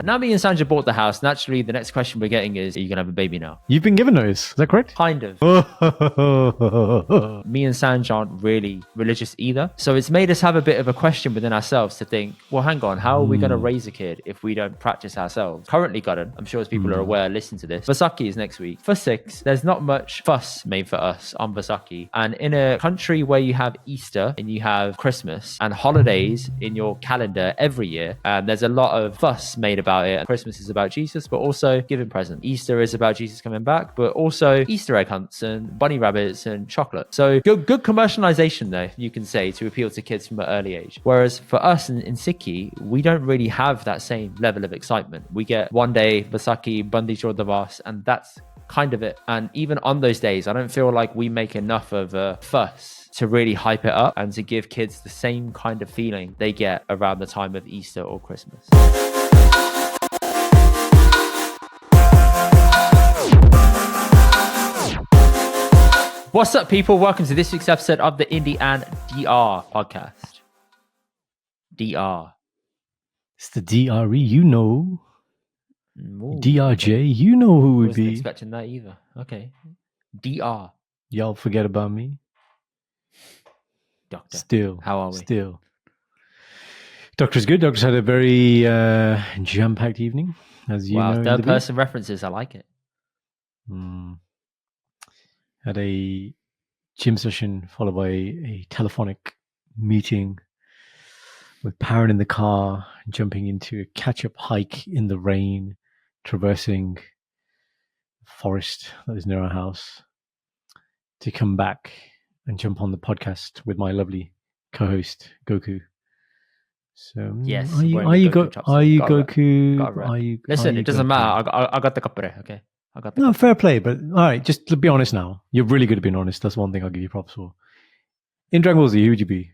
Now me and Sanja bought the house. Naturally, the next question we're getting is, are you going to have a baby now? You've been given notice. Is that correct? Kind of. Me and Sanj aren't really religious either. So it's made us have a bit of a question within ourselves to think, well, hang on, how are we going to raise a kid if we don't practice ourselves? Currently, Karan, I'm sure as people are aware, listen to this. Vasaki is next week. For Sikhs, there's not much fuss made for us on Vasaki. And in a country where you have Easter and you have Christmas and holidays in your calendar every year, there's a lot of fuss made about it. Christmas is about Jesus, but also giving presents. Easter is about Jesus coming back, but also Easter egg hunts and bunny rabbits and chocolate. So good commercialization, though, you can say, to appeal to kids from an early age. Whereas for us in Sikhi, we don't really have that same level of excitement. We get one day Vasaki, Bandi Chor Davas, and that's kind of it. And even on those days, I don't feel like we make enough of a fuss to really hype it up and to give kids the same kind of feeling they get around the time of Easter or Christmas. What's up, people? Welcome to this week's episode of the Indy and DR podcast. DR. It's the DRE, you know. Ooh, DRJ, you know who would wasn't be. expecting that either. Okay. DR. Y'all forget about me. Doctor. Still. How are we? Still. Doctor's good. Doctor's had a very jam-packed evening, as you know. Wow, third person references. I like it. Had a gym session followed by a telephonic meeting with Paran in the car, jumping into a catch-up hike in the rain, traversing the forest that is near our house, to come back and jump on the podcast with my lovely co-host Goku. So yes, are you Goku? Listen, it doesn't matter. I got the kapre, okay? No, fair play, but all right, just to be honest now. You're really good at being honest. That's one thing I'll give you props for. In Dragon Ball Z, who would you be?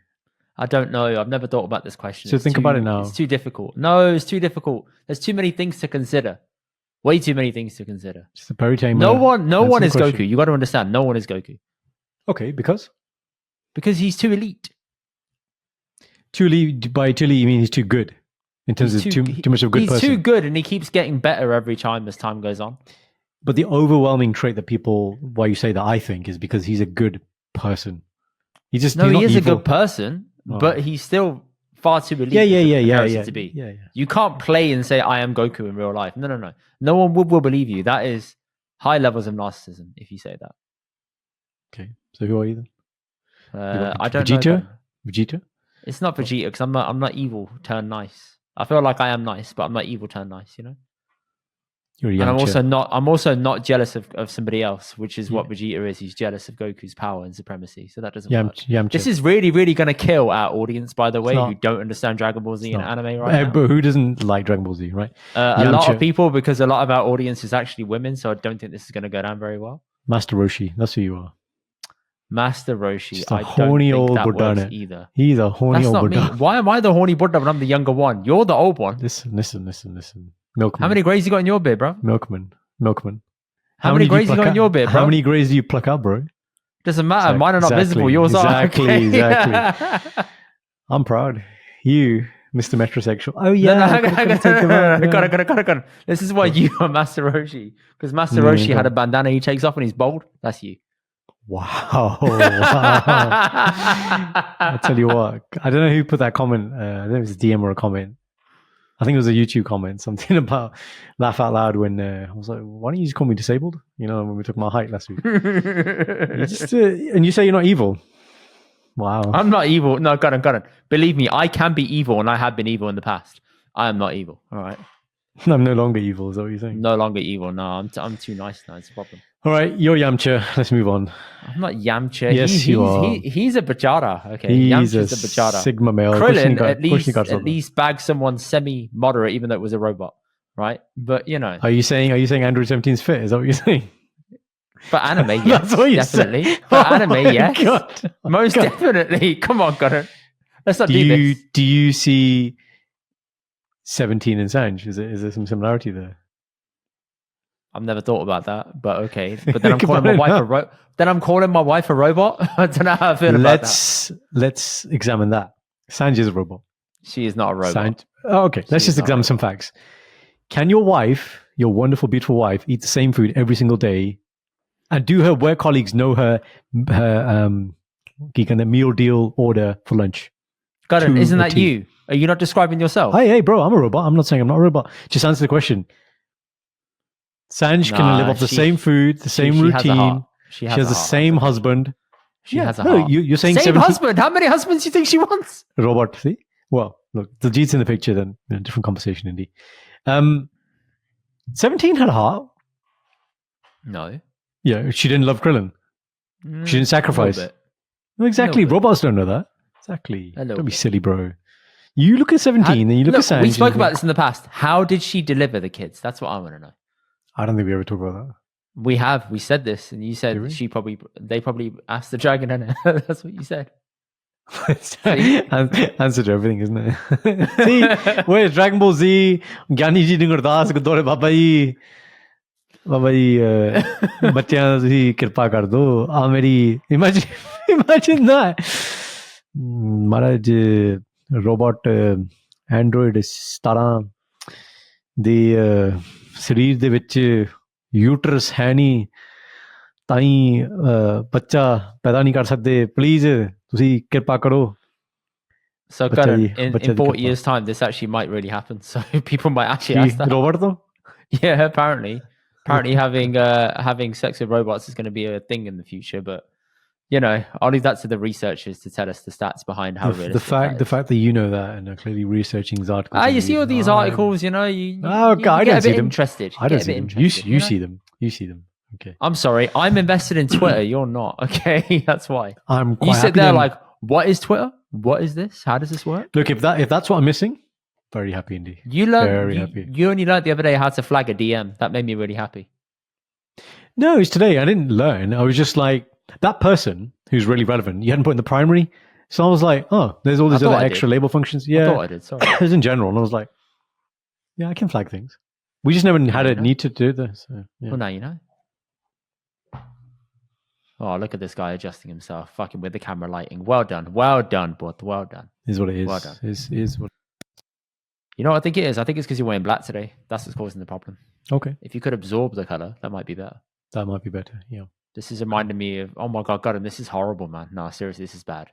I don't know. I've never thought about this question. So think about it now. It's too difficult. No, it's too difficult. There's too many things to consider. Way too many things to consider. Just a Perry Tamer. No one is Goku. You got to understand. No one is Goku. Okay, because he's too elite. Too elite. By too elite, you mean he's too good in terms of too much of a good person. He's too good, and he keeps getting better every time as time goes on. But the overwhelming trait that people, why you say that, I think, is because he's a good person. He is evil. A good person, but he's still far too elite. To be. Yeah. You can't play and say I am Goku in real life. No. No one will believe you. That is high levels of narcissism if you say that. Okay, so who are you then? I don't know. Vegeta? It's not Vegeta because I'm not evil turned nice. I feel like I am nice, but I'm not evil turned nice. You know. And I'm also not jealous of somebody else, which is what Vegeta is. He's jealous of Goku's power and supremacy, so that doesn't work. This is really, really going to kill our audience, by the way, who don't understand Dragon Ball Z and anime right now. But who doesn't like Dragon Ball Z, right? A lot of people, because a lot of our audience is actually women, so I don't think this is going to go down very well. Master Roshi, that's who you are. Master Roshi, I horny don't think old that works either. He's a horny old Buddha. Why am I the horny Buddha when I'm the younger one? You're the old one. Listen. Milkman. How many grays you got in your beard, bro? Milkman. How many grays you got in your beard, bro? How many grays do you pluck out, bro? Doesn't matter. Mine are not visible. Yours are. Exactly. I'm proud. You, Mr. Metrosexual. Oh, yeah. No. This is why you are Master Roshi. Because Master Roshi had a bandana he takes off and he's bald. That's you. Wow. I tell you what. I don't know who put that comment. I don't know if it was a DM or a comment. I think it was a YouTube comment, something about laugh out loud when I was like, why don't you just call me disabled? You know, when we took my height last week. And you say you're not evil. Wow. I'm not evil. No, got it. Believe me, I can be evil and I have been evil in the past. I am not evil. All right. I'm no longer evil, is that what you're saying? No longer evil. No, I'm too nice now. It's a problem. All right, you're Yamcha. Let's move on. I'm not Yamcha. Yes, you are. He's a Bachara. Okay, He's Yamcha's a Bachara. Sigma male. Krillin at least bagged someone semi-moderate, even though it was a robot, right? But you know. Are you saying Android 17's fit? Is that what you're saying? For anime, yes, that's what definitely. Say. For anime, yes. Most definitely. Come on, Karan. Let's not do this. Do you see 17 and Sanj? Is there some similarity there? I've never thought about that, but okay. But then I'm calling my wife a robot. I don't know how I feel about that. Let's examine that. Sanj is a robot. She is not a robot. Okay. Let's just examine some facts. Can your wife, your wonderful, beautiful wife, eat the same food every single day? And do her work colleagues know her meal deal order for lunch? Karan, isn't that you? Are you not describing yourself? Hey, bro, I'm a robot. I'm not saying I'm not a robot. Just answer the question. Sanj can live off the same food, the same routine. She has the same husband. She has a heart. You're saying same husband. How many husbands do you think she wants? Robot, see? Well, look, the Jeet's in the picture then. Different conversation, Indy. 17 had a heart. No. Yeah, she didn't love Krillin. She didn't sacrifice. No, exactly. Robots don't know that. Exactly. Don't be silly, bro. You look at 17 and you look at Sanj. We spoke about this in the past. How did she deliver the kids? That's what I want to know. I don't think we ever talked about that. We have. We said this, and you said they probably asked the dragon, and that's what you said. Answer to everything, isn't it? See, where's Dragon Ball Z? Gyani ji Gurdas Gurdwara Baba ji, ਬੱਚਿਆਂ ਤੁਸੀਂ ਕਿਰਪਾ ਕਰ ਦੋ ਆ ਮੇਰੀ imagine that Maharaj robot Android 17 ਦੇ ਸਰੀਰ ਦੇ ਵਿੱਚ ਯੂਟਰਸ ਹੈ ਨਹੀਂ ਤਾਂ ਹੀ ਬੱਚਾ ਪੈਦਾ ਨਹੀਂ ਕਰ ਸਕਦੇ ਪਲੀਜ਼ ਤੁਸੀਂ ਕਿਰਪਾ ਕਰੋ. So Karan, in 40 years time this actually might really happen, so people might actually ask that. Robot though? Yeah, apparently having sex with robots is going to be a thing in the future, but you know, I'll leave that to the researchers to tell us the stats behind how realistic the fact that you know that and are clearly researching these articles. You see all these articles, you know, you I get don't a see bit them. interested. I don't see them. You see them. You see them. Okay. I'm sorry. I'm invested in Twitter. You're not. Okay, that's why. I'm quite you sit happy there then. like, what is Twitter? What is this? How does this work? Look, if that's what I'm missing, very happy, Indy. You learned. Very happy. You only learned the other day how to flag a DM. That made me really happy. No, it's today. I didn't learn. I was just like, that person who's really relevant, you hadn't put in the primary. So I was like, oh, there's all these other extra label functions. Yeah. I thought I did. Sorry. It was in general. And I was like, yeah, I can flag things. We just never had a need to do this. So, yeah. Well, now you know. Oh, look at this guy adjusting himself, fucking with the camera lighting. Well done, bud. Well done. Is what it is. Well done. Is what. You know what I think it is? I think it's because you're wearing black today. That's what's causing the problem. Okay. If you could absorb the color, that might be better. That might be better. Yeah. This is reminding me of, oh my God, and this is horrible, man. No, seriously, this is bad.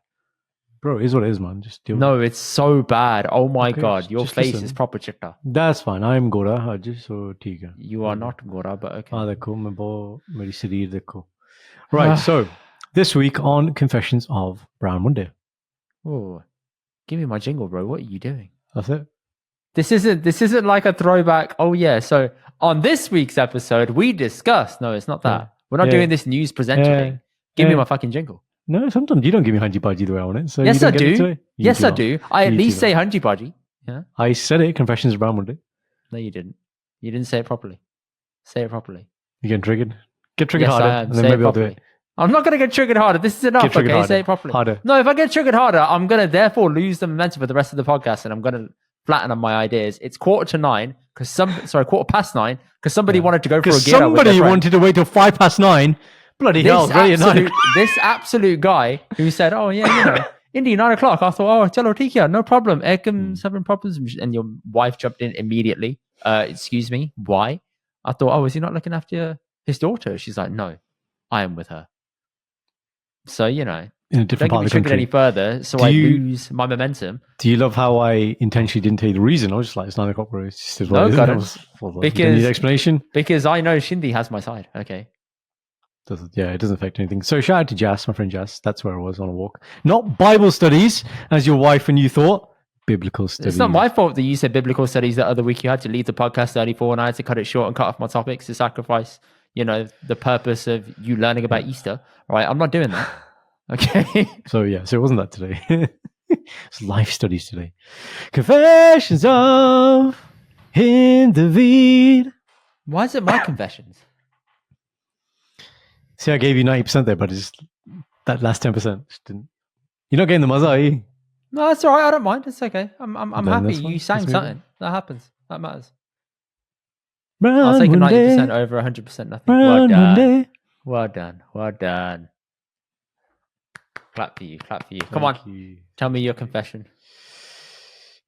Bro, it is what it is, man. Just deal with it. It's so bad. Oh my God, your face listen. is proper chitta. That's fine. I'm Gora, so ठीक है. You are not Gora, but okay. देखो मैं बहुत मेरी शरीर देखो. Right, so this week on Confessions of Brown Monday. Oh, give me my jingle, bro. What are you doing? That's it. This isn't like a throwback. Oh yeah. So on this week's episode, we discussed. No, it's not that. Yeah. We're not doing this news presenter thing. Give me my fucking jingle. No, sometimes you don't give me Hanji Baji the way I want it. So yes, you I don't do. Get it Yes, I do. I at least say Hanji Baji. Yeah. I said it. Confessions of Brown Monday. No, you didn't. You didn't say it properly. Say it properly. You getting triggered? Get triggered harder, and then maybe I'll do it. I'm not going to get triggered harder. This is enough. Okay, harder. Say it properly. Harder. No, if I get triggered harder, I'm going to therefore lose the momentum for the rest of the podcast, and I'm going to flatten on my ideas. It's 9:15 because 9:15 because somebody wanted to go for a gear. Somebody wanted to wait till 9:05. Bloody hell! This absolute guy who said, "Oh yeah, you know, Indy 9 o'clock." I thought, "Oh, chalo theek hai, no problem. Ekham's having problems," and your wife jumped in immediately. Excuse me, why? I thought, "Oh, is he not looking after his daughter?" She's like, "No, I am with her." So you know, in a different part of the country. Any further, so I lose my momentum. Do you love how I intentionally didn't tell you the reason? I was just like, it's 9 o'clock, bro. It's just no, got it. Because you need explanation. Because I know Shindy has my side. Okay. It doesn't affect anything. So shout out to Jas, my friend Jas. That's where I was on a walk. Not Bible studies, as your wife and you thought. Biblical studies. It's not my fault that you said biblical studies the other week. You had to leave the podcast early for, and I had to cut it short and cut off my topics to sacrifice, you know, the purpose of you learning about Easter. All right, I'm not doing that. Okay. So it wasn't that today. It's life studies today. Confessions of Indy Evil. Why is it my confessions? See, I gave you 90% there, but it's that last 10% just didn't. You're not getting the mazza, are you? No, that's all right. I don't mind. It's okay. I'm happy. You sang something. That happens. That matters. I'll take a 90% over 100% nothing. Well done. Well done. Well done. Clap for you. Clap for you. Come on. Tell me your confession.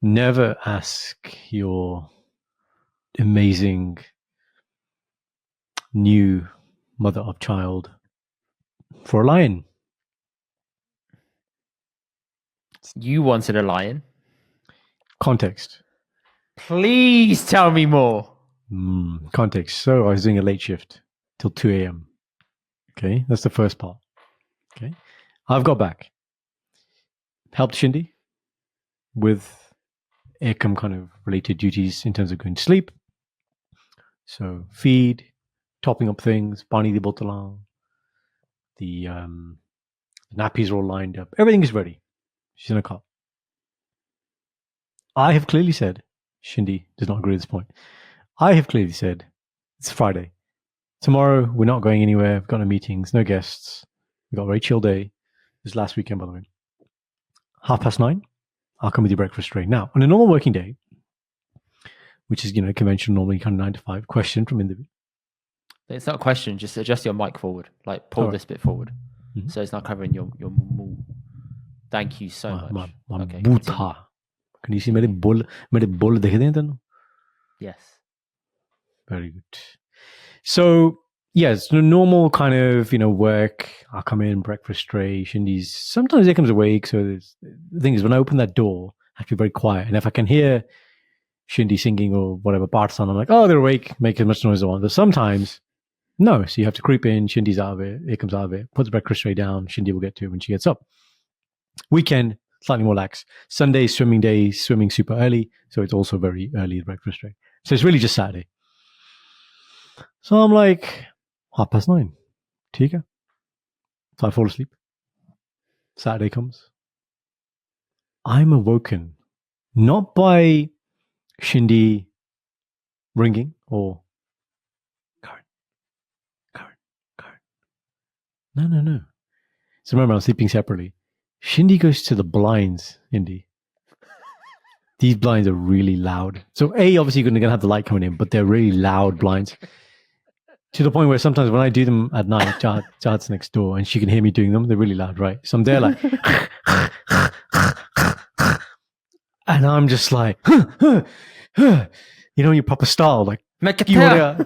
Never ask your amazing new mother of child for a lion. You wanted a lion. Context. Please tell me more. Context. So I was doing a late shift till 2 a.m. Okay, that's the first part. Okay, I've got back. Helped Shindy with income kind of related duties in terms of going to sleep. So feed, topping up things, pani di botalan, the nappies are all lined up. Everything is ready. She's in a cot. I have clearly said, Shindy does not agree at this point. I have clearly said, it's Friday. Tomorrow, we're not going anywhere. We've got no meetings, no guests. We've got a very chill day. This last weekend, by the way. 9:30, I'll come with your breakfast tray. Now, on a normal working day, which is, conventional, normally kind of 9 to 5, question from Indy. It's not a question, just adjust your mic forward. Like, pull this bit forward. Mm-hmm. So it's not covering your move. Thank you so much. Okay, butha. Can you see my bull? Yes. Very good. So, yes, the normal kind of, work. I'll come in, breakfast tray, Shindy's. Sometimes it comes awake. So the thing is, when I open that door, I have to be very quiet. And if I can hear Shindy singing or whatever parts on, I'm like, oh, they're awake, make as much noise as I want. But sometimes, no. So you have to creep in, Shindy's out of it, it comes out of it, put the breakfast tray down, Shindy will get to it when she gets up. Weekend, slightly more lax. Sunday, swimming day, swimming super early. So it's also very early, the breakfast tray. So it's really just Saturday. So I'm like, 9:30. Tika. So I fall asleep. Saturday comes. I'm awoken not by Shindy ringing or Karan. No. So remember, I'm sleeping separately. Shindy goes to the blinds, Indy. These blinds are really loud. So obviously you're going to have the light coming in, but they're really loud blinds. To the point where sometimes when I do them at night, Jad's next door and she can hear me doing them. They're really loud, right? So I'm there like, and I'm just like, your proper style, like, like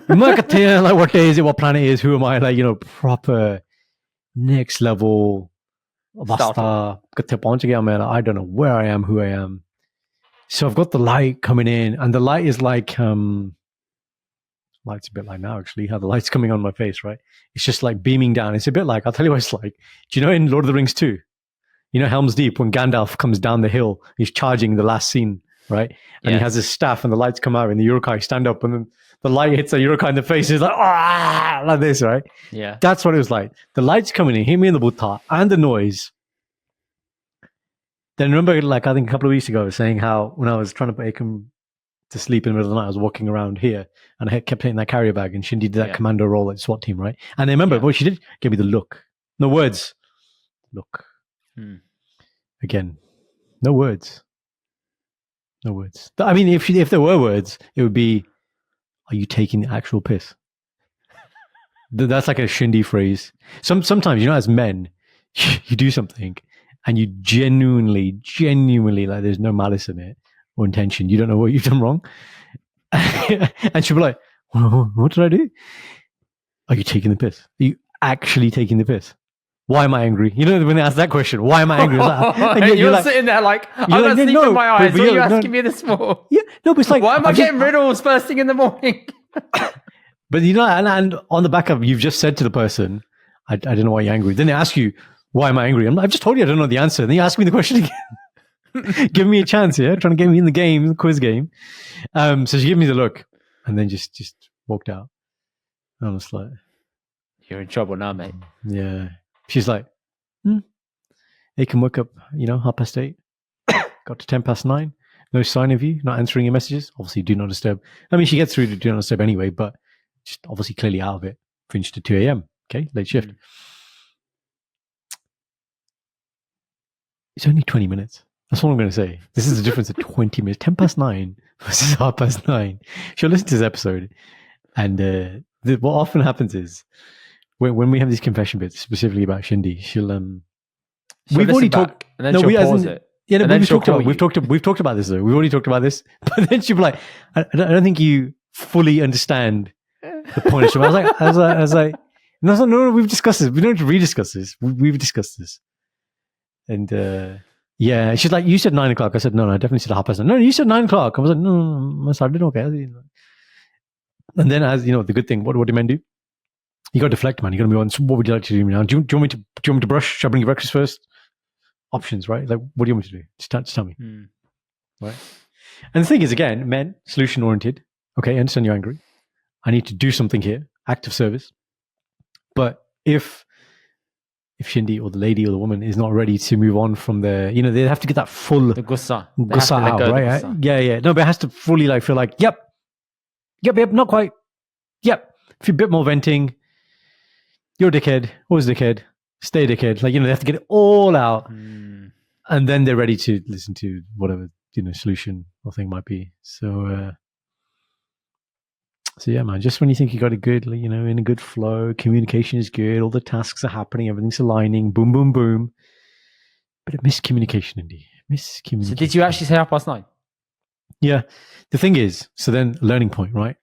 what day is it? What planet is? Who am I? Like, proper next level. I don't know where I am, who I am. So I've got the light coming in, and the light is like, light's a bit like now, actually, how the light's coming on my face, right? It's just like beaming down. It's a bit like, I'll tell you what it's like. Do you know in Lord of the Rings 2? Helm's Deep, when Gandalf comes down the hill, he's charging the last scene, right? And he has his staff and the lights come out and the Uruk-hai stand up and then the light hits the Uruk-hai in the face. It's like this, right? Yeah. That's what it was like. The lights coming in, hit me in the buttah and the noise. Then remember, like, I think a couple of weeks ago, I was saying how when I was trying to put Akam to sleep in the middle of the night, I was walking around here and I kept hitting that carrier bag and Shindy did that commando role at SWAT team, right? And I remember what she did, gave me the look. No words. Look. Again, no words. No words. I mean, if there were words, it would be, are you taking the actual piss? That's like a Shindy phrase. Sometimes, as men, you do something and you genuinely, like there's no malice in it or intention. You don't know what you've done wrong. And she'll be like, what did I do? Are you taking the piss? Are you actually taking the piss? Why am I angry? When they ask that question, why am I angry? And you're like, sitting there like, I'm going to sleep in my eyes. What are you asking me this for? Yeah, no, but it's like, why am I getting riddles first thing in the morning? But and on the back of, you've just said to the person, I don't know why you're angry. Then they ask you, why am I angry? I've just told you I don't know the answer. Then you ask me the question again. Give me a chance here, trying to get me in the game, the quiz game. So she gave me the look and then just walked out. I was like, you're in trouble now, mate. Yeah. She's like, they can wake up, 8:30. Got to 9:10. No sign of you, not answering your messages. Obviously, do not disturb. I mean, she gets through to do not disturb anyway, but just obviously clearly out of it. Finished at 2 a.m. Okay, late shift. It's only 20 minutes. That's what I'm going to say. This is the difference of 20 minutes. 9:10 versus 9:30. She'll listen to this episode. And what often happens is, when we have these confession bits, specifically about Shindy, we've already talked, and then she'll pause it. Yeah, we've talked about this though. We've already talked about this, but then she'll be like, I don't think you fully understand the point of streaming. I was like, no, we've discussed this. We don't need to rediscuss this. We've discussed this. And yeah, she's like, you said 9 o'clock. I said, no, I definitely said 9:30. No, you said 9 o'clock. I was like, no, I didn't. Okay. And then, as you know, the good thing, what do men do? You got to deflect, man. You got to be on. So what would you like to do now? Do you want me to brush? Should I bring you breakfast first? Options, right? Like, what do you want me to do? Just tell me. Right. And the thing is, again, men, solution oriented. Okay, I understand you're angry. I need to do something here, act of service. But if Shindy or the lady or the woman is not ready to move on from they have to get that full the gussa out, right? Yeah. No, but it has to fully like feel like, yep, not quite. Yep. If you're a bit more venting, you're a dickhead, always a dickhead, stay a dickhead. Like, they have to get it all out. And then they're ready to listen to whatever, solution or thing might be. So yeah, man, just when you think you got a good, in a good flow, communication is good, all the tasks are happening, everything's aligning, boom, boom, boom. But a miscommunication, Indy. Miscommunication. So did you actually say 9:30? Yeah. The thing is, so then learning point, right?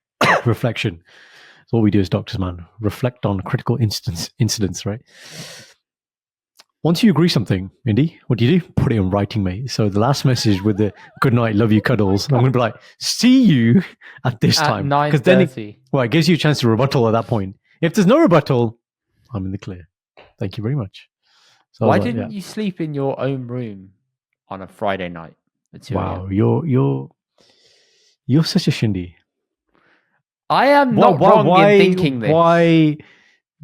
Reflection. So all we do as doctors, man, reflect on critical incidents, right? Once you agree something, Indy, what do? Put it in writing, mate. So the last message with the good night, love you, cuddles, I'm going to be like, see you at this time. 9:30. Because then it gives you a chance to rebuttal at that point. If there's no rebuttal, I'm in the clear. Thank you very much. So why didn't you sleep in your own room on a Friday night at 2 Wow, a.m.? you're such a Shindy. I am not wrong in thinking this. Why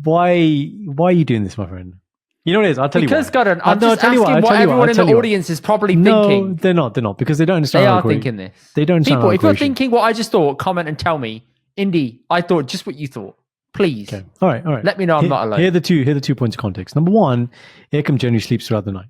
are you doing this, my friend? You know what it is? I'll tell you why. Because, Karan, I'm just asking what everyone in the audience is probably thinking. No, they're not, because they don't understand. They are thinking this. They don't understand. People, if you're thinking what I just thought, comment and tell me, Indy, I thought just what you thought. Please. Okay. All right. Let me know I'm not alone. Here are the 2 points of context. Number one, Akam generally sleeps throughout the night.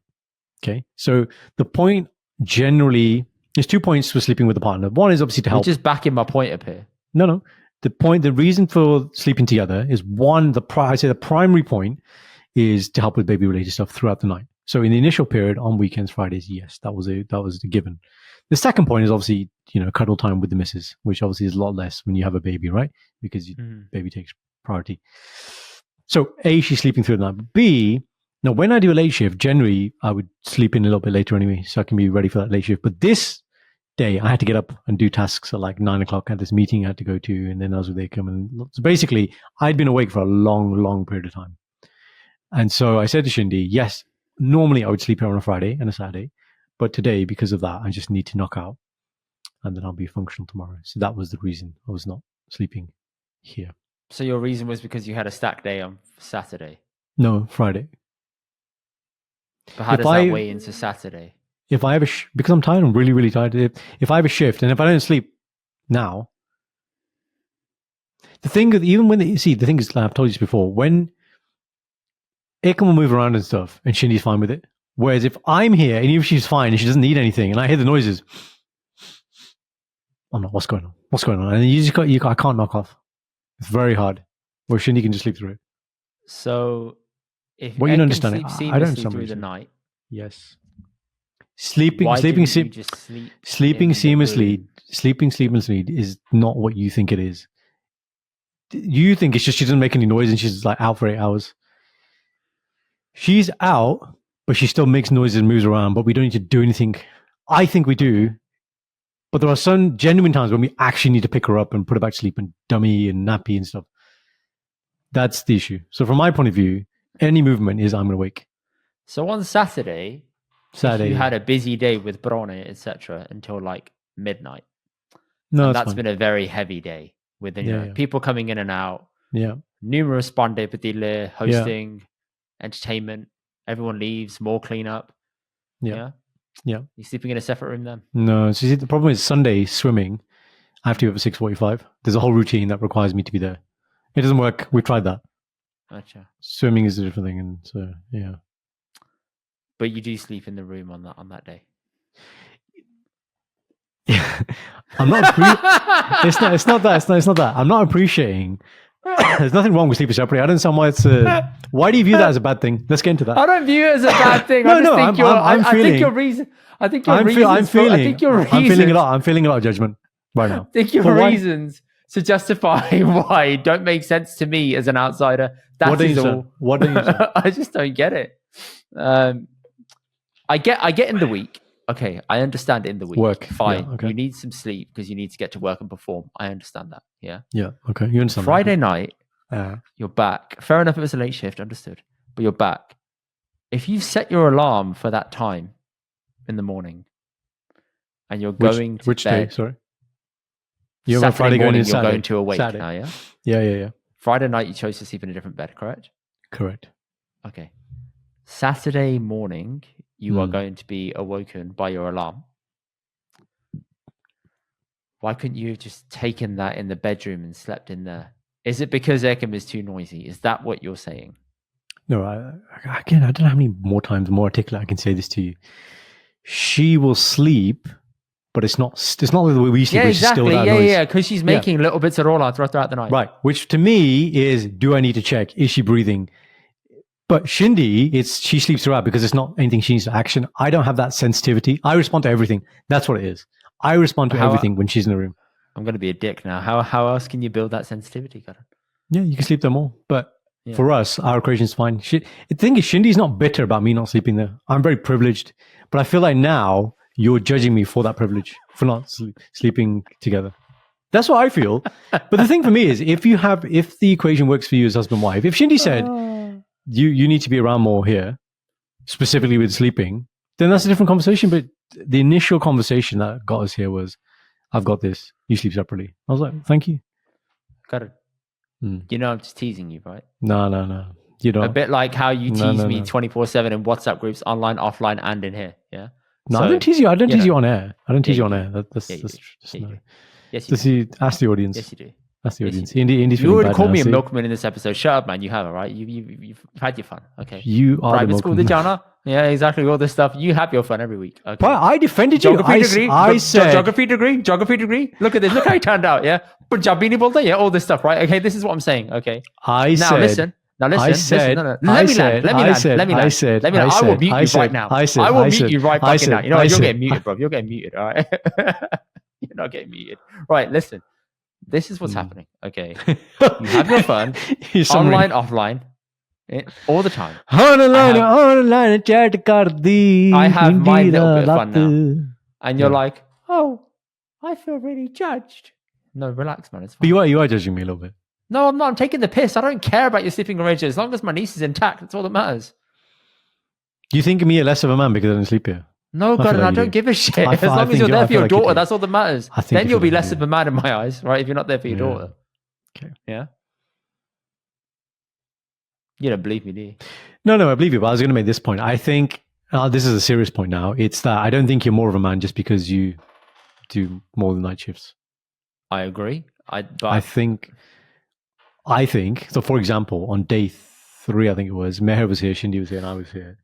Okay. So the point generally, there's 2 points for sleeping with a partner. One is obviously to help. You're just backing my point up here. No. The reason for sleeping together is one, I say the primary point is to help with baby related stuff throughout the night. So in the initial period on weekends, Fridays, yes, that was the given. The second point is obviously, cuddle time with the missus, which obviously is a lot less when you have a baby, right? Because baby takes priority. So A, she's sleeping through the night. But B, now when I do a late shift, generally I would sleep in a little bit later anyway, so I can be ready for that late shift. But this day I had to get up and do tasks at like 9 o'clock. I had this meeting I had to go to, and then I was with Akam. And so basically I'd been awake for a long, long period of time. And so I said to Shindy, yes, normally I would sleep here on a Friday and a Saturday, but today, because of that, I just need to knock out and then I'll be functional tomorrow. So that was the reason I was not sleeping here. So your reason was because you had a stack day on Saturday? No, Friday. But how does that weigh into Saturday? If I have because I'm tired, I'm really, really tired. If I have a shift and if I don't sleep now, the thing is, I've told you this before, when Akam will move around and stuff, and Shindy's fine with it. Whereas if I'm here, and even if she's fine, and she doesn't need anything, and I hear the noises, I'm like, what's going on? And I can't knock off. It's very hard. Where Shindy can just sleep through it. So, if you don't understand it, I don't understand through the night. Yes. Sleeping seamlessly is not what you think it is. You think it's just she doesn't make any noise and she's like out for 8 hours. She's out, but she still makes noises and moves around, but we don't need to do anything. I think we do, but there are some genuine times when we actually need to pick her up and put her back to sleep and dummy and nappy and stuff. That's the issue. So from my point of view, any movement is I'm going to wake. So on Saturday, you had a busy day with Brone, etc., until like midnight. No, that's been a very heavy day with people coming in and out. Yeah. Numerous Bande Padilla hosting, entertainment. Everyone leaves, more cleanup. Yeah. You're sleeping in a separate room then? No. So the problem is Sunday swimming, I have to be up at 6:45. There's a whole routine that requires me to be there. It doesn't work. We've tried that. Gotcha. Swimming is a different thing, and so yeah. But you do sleep in the room on that day. Yeah, I'm not. It's not that. I'm not appreciating. There's nothing wrong with sleeping separately. I don't understand why it's. Why do you view that as a bad thing? Let's get into that. I don't view it as a bad thing. I think your reason. I think your reasons. I'm feeling a lot of judgment right now. I think your reasons to justify why don't make sense to me as an outsider. That is all. What don't you say? I just don't get it. I get in the week. Okay, I understand in the week. Work. Fine. Yeah, okay. You need some sleep because you need to get to work and perform. I understand that. Yeah. Yeah. Okay. You understand. Friday night, that. you're back. Fair enough, it was a late shift, understood. But you're back. If you set your alarm for that time in the morning and you're going to which bed, day? Sorry. You're Saturday Friday morning, going to you're Saturday. going to awake Saturday. now, yeah? Yeah. Friday night, you chose to sleep in a different bed, correct? Correct. Okay. Saturday morning, you are going to be awoken by your alarm. Why couldn't you have just taken that in the bedroom and slept in there? Is it because Ekim is too noisy? Is that what you're saying? No, again, I don't know how many more times more articulate I can say this to you. She will sleep, but it's not like the way we sleep. Yeah, which exactly. Is still that noise. Yeah, because she's making little bits of roll out throughout the night. Right, which to me is, do I need to check? Is she breathing? But Shindy, she sleeps throughout because it's not anything she needs to action. I don't have that sensitivity. I respond to everything. That's what it is. I respond to everything when she's in the room. I'm going to be a dick now. How else can you build that sensitivity, Karan? Yeah, you can sleep there more. But for us, our equation is fine. The thing is, Shindy's not bitter about me not sleeping there. I'm very privileged. But I feel like now you're judging me for that privilege, for not sleeping together. That's what I feel. But the thing for me is, if the equation works for you as husband and wife, if Shindy said, you need to be around more here, specifically with sleeping, then that's a different conversation. But the initial conversation that got us here was, I've got this, you sleep separately. I was like, thank you. Got it. You know I'm just teasing you, right? No. You don't. A bit like how you tease me 24/7 in WhatsApp groups, online, offline, and in here. Yeah. No, I don't tease you. I don't tease you on air. I don't tease you on air. That's no. Yes, you do. Ask the audience. Yes, you do. Ask the Yes, audience. you Indy's you already bad called now, me a see? milkman in this episode. Shut up, man. You have it, right? You've had your fun. Okay. You are Private the school, milkman. the Jana. Yeah, exactly. All this stuff. You have your fun every week. Okay. But I defended you. Geography degree. I said Geography degree. Look at this. Look how he turned out. Yeah. Punjabi nahi bolta. Yeah. All this stuff, right? Okay. This is what I'm saying. Okay. Now listen. Now listen. I said. Listen. No. Let me land. Let me land. I will mute you right now. I will mute you right fucking now. You know what? You're getting muted, bro. You're getting muted. All right. You're not getting muted. Right. Listen. This is what's happening. Okay. You have your fun. Online, offline. All the time. Online chat kardi. I have my little bit of fun now. And you're like, oh, I feel really judged. No, relax, man. It's fine. But you are judging me a little bit. No, I'm not. I'm taking the piss. I don't care about your sleeping arrangements. As long as my niece is intact, that's all that matters. Do you think of me less of a man because I don't sleep here? No, God, I don't give a shit. As long as you're there for your daughter, that's all that matters. Then you'll be less of a man in my eyes, right? If you're not there for your daughter. Okay. Yeah? You don't believe me, do you? No, I believe you. But I was going to make this point. I think this is a serious point now. It's that I don't think you're more of a man just because you do more than night shifts. I agree. I think. So, for example, on day 3, I think it was, Meher was here, Shindy was here, and I was here.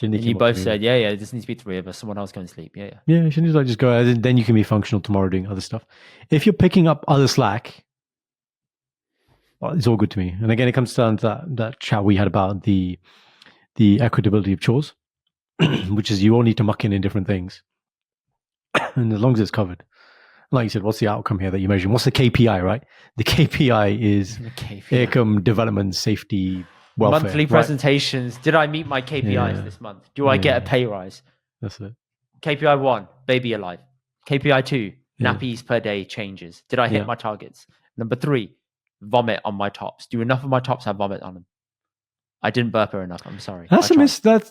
And you both said, yeah, there doesn't need to be 3 of us. Someone else go and sleep. Yeah. Yeah, Shindy's like, just go. Then you can be functional tomorrow doing other stuff. If you're picking up other slack, well, it's all good to me. And again, it comes down to that chat we had about the equitability of chores, which is you all need to muck in different things. And as long as it's covered. Like you said, what's the outcome here that you're measuring? What's the KPI, right? The KPI is income, development, safety, welfare. Monthly presentations. Right? Did I meet my KPIs this month? Do I get a pay rise? That's it. KPI 1, baby alive. KPI 2, nappies per day changes. Did I hit my targets? Number 3, vomit on my tops. Do enough of my tops have vomit on them? I didn't burp her enough. I'm sorry. That's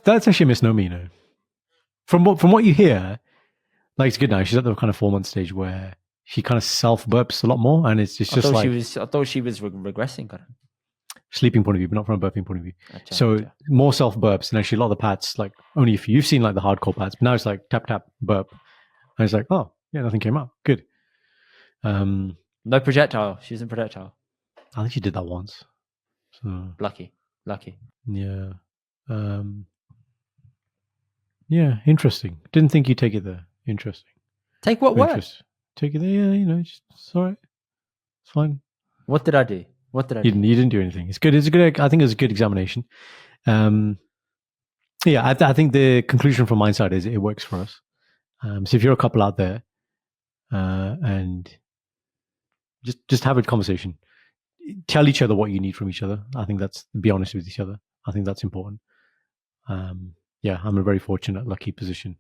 actually a misnomer, you know. From what you hear, like, it's good now. She's at the kind of 4-month stage where she kind of self burps a lot more, and it's just like I thought she was regressing. Sleeping point of view, but not from a burping point of view. So more self burps, and actually a lot of the pads, like only if you've seen like the hardcore pads, but now it's like tap tap burp, and it's like, oh yeah, nothing came up. Good. No projectile. She isn't projectile. I think she did that once. So lucky. Yeah. Yeah, interesting. Didn't think you'd take it there. Interesting. Take what word? Take it there, yeah, you know, it's all right. It's fine. What did I do? You didn't do anything. It's good. I think it's a good examination. Yeah, I think the conclusion from my side is it works for us. So if you're a couple out there, and Just have a conversation. Tell each other what you need from each other. I think that's, be honest with each other. I think that's important. Yeah, I'm in a very fortunate, lucky position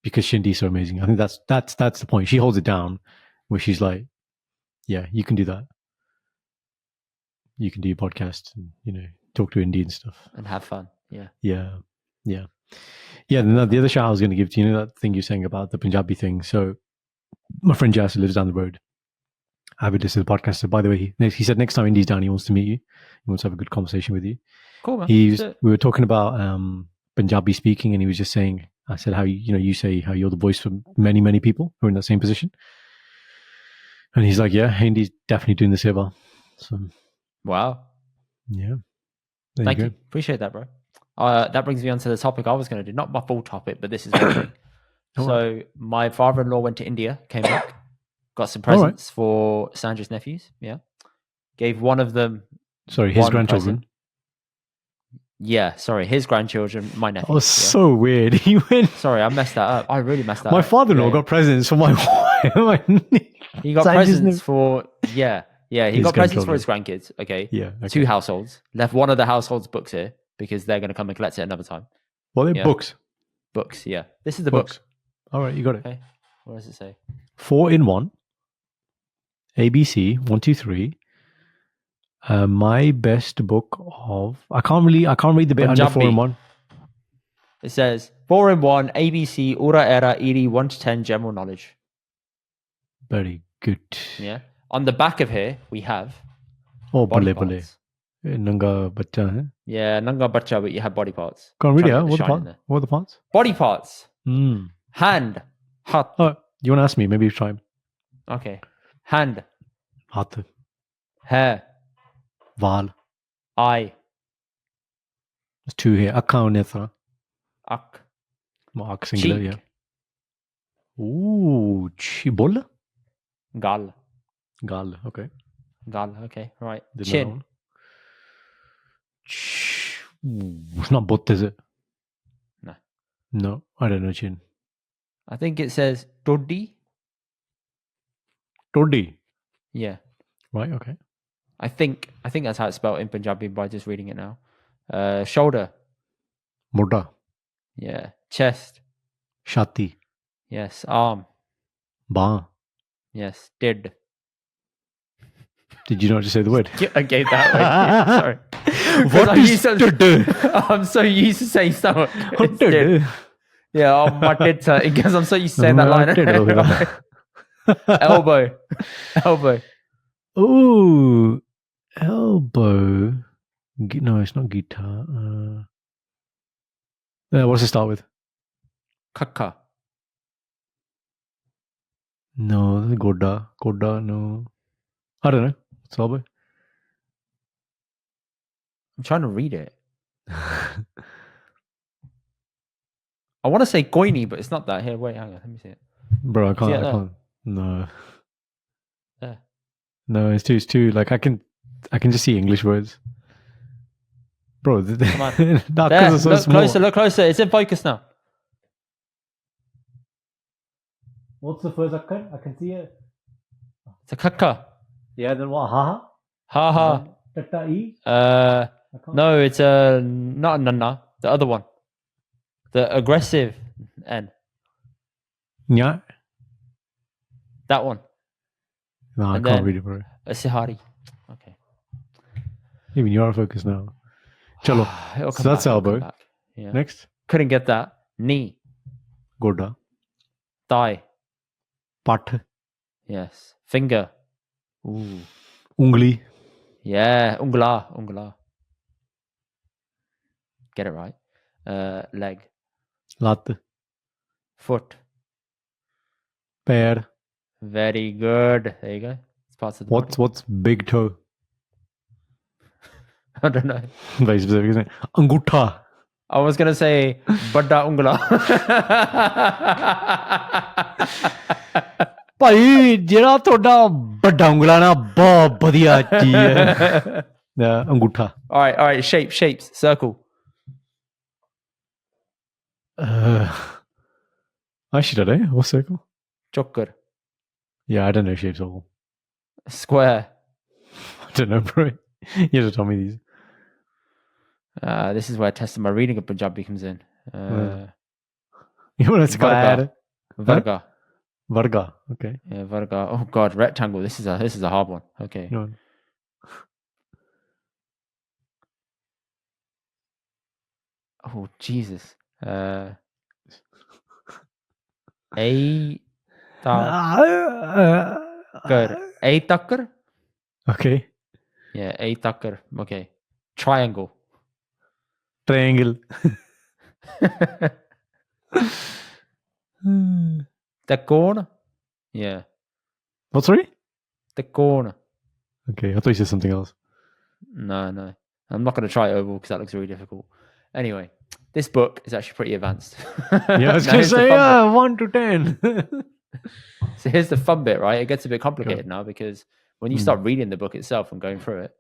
because Shindi's so amazing. I think that's the point. She holds it down, where she's like, yeah, you can do that. You can do your podcast and, you know, talk to Indy and stuff. And have fun. Yeah. Yeah. Yeah. Yeah. The other shout I was going to give to you, know, that thing you're saying about the Punjabi thing. So my friend Jas, who lives down the road, I would listen to the podcast. So by the way, he said next time Indy's down, he wants to meet you. He wants to have a good conversation with you. Cool, man. We were talking about Punjabi speaking, and he was just saying, I said how you say how you're the voice for many, many people who are in that same position. And he's like, yeah, Indy's definitely doing the Seva. So wow. Yeah. Thank you. Appreciate that, bro. That brings me on to the topic I was going to do. Not my full topic, but this is one thing. So my father-in-law went to India, came back, got some presents for Sandra's nephews. Yeah. Gave one of them. Sorry, his grandchildren. Present. Yeah, sorry, his grandchildren, my nephew. That was so weird. He went. Sorry, I messed that up. I really messed that up. My father-in-law got presents for my wife. He got presents for he got presents for his grandkids. Okay. Yeah. Okay. 2 households. Left one of the households books here because they're going to come and collect it another time. Well, they're books. Books, yeah. This is the book. All right, you got it. Okay. What does it say? 4 in 1. ABC 1, 2, 3. My best book of I can't read the bit Punjabi. under 4 in 1. It says 4 in 1 ABC Ura Era Eri 1 to 10 general knowledge. Very good. Yeah. On the back of here we have body parts. Nanga bacha, hai? Yeah, nanga bacha, but you have body parts. Can't read it. What are the parts? Body parts. Mm. Hand. Hat. Oh, you want to ask me? Maybe you try. Okay. Hand. Hat. Hair. Val. Eye. There's 2 here. Akka and Nethra. Ak. Ak singular, Cheek. Yeah. Ooh, Chibola? Gal. Gal, okay. Gal, okay. Right. Didn't Chin. It's not both, is it? No. No, I don't know chin. I think it says Toddi. Toddi? Yeah. Right, okay. I think that's how it's spelled in Punjabi by just reading it now. Shoulder. Moda. Yeah. Chest. Shati. Yes. Arm. Ba. Yes. Did you not just say the word? I gave that way. Sorry. What is I'm so used to saying stuff. Yeah, my did. Because I'm so used to saying that line. Elbow. Ooh, elbow. No, it's not guitar. What does it start with? Kaka. No, that's Goda. Goda, no. I don't know. It's elbow. I'm trying to read it. I want to say Goini, but it's not that. Here, wait, hang on. Let me see it. Bro, I can't. No. There. No, it's too. Like I can just see English words. Bro, come on. There, so look closer. It's in focus now. What's the first akkar? I can see it. It's a kaka. Yeah, then what? Ha ha. Ha ha. E? No, it's not a nana. The other one. The aggressive N. Yeah. That one. No, I can't read it, bro. A sihari. Okay. Even you're focused now. Chalo. So that's elbow. Yeah. Next. Couldn't get that. Knee. Goda. Thigh. Pat. Yes. Finger. Ooh. Ungli. Yeah. Ungla. Get it right. Leg. Lat. Foot. Pair. Very good. There you go. It's parts of the body. What's big toe? I don't know. Very specific, isn't it? Angutha. I was gonna say Badda Ungla. ਭਾਈ ਜਿਹੜਾ ਤੁਹਾਡਾ ਵੱਡਾ ਉਂਗਲਾ ਨਾ ਬਹੁਤ ਵਧੀਆ ਚੀਜ਼ ਹੈ ਅੰਗੂਠਾ. All right. Shapes. Circle. I should know. What's circle? Chokkar. Yeah, I don't know shapes at all. Square. I don't know, bro. You have to tell me these. This is where testing my reading of Punjabi comes in. You want to Varga. Varga. Varga. Okay. Yeah, Varga. Oh God, rectangle. This is a hard one. Okay. No. Oh Jesus. A takkar. Okay. Yeah, a takkar. Okay. Triangle. Triangle. The corner. Yeah. What, sorry? The corner. Okay, I thought you said something else. No. I'm not going to try oval because that looks really difficult. Anyway, this book is actually pretty advanced. Yeah, I was going to say, 1 to 10. So here's the fun bit, right? It gets a bit complicated now because when you start reading the book itself and going through it,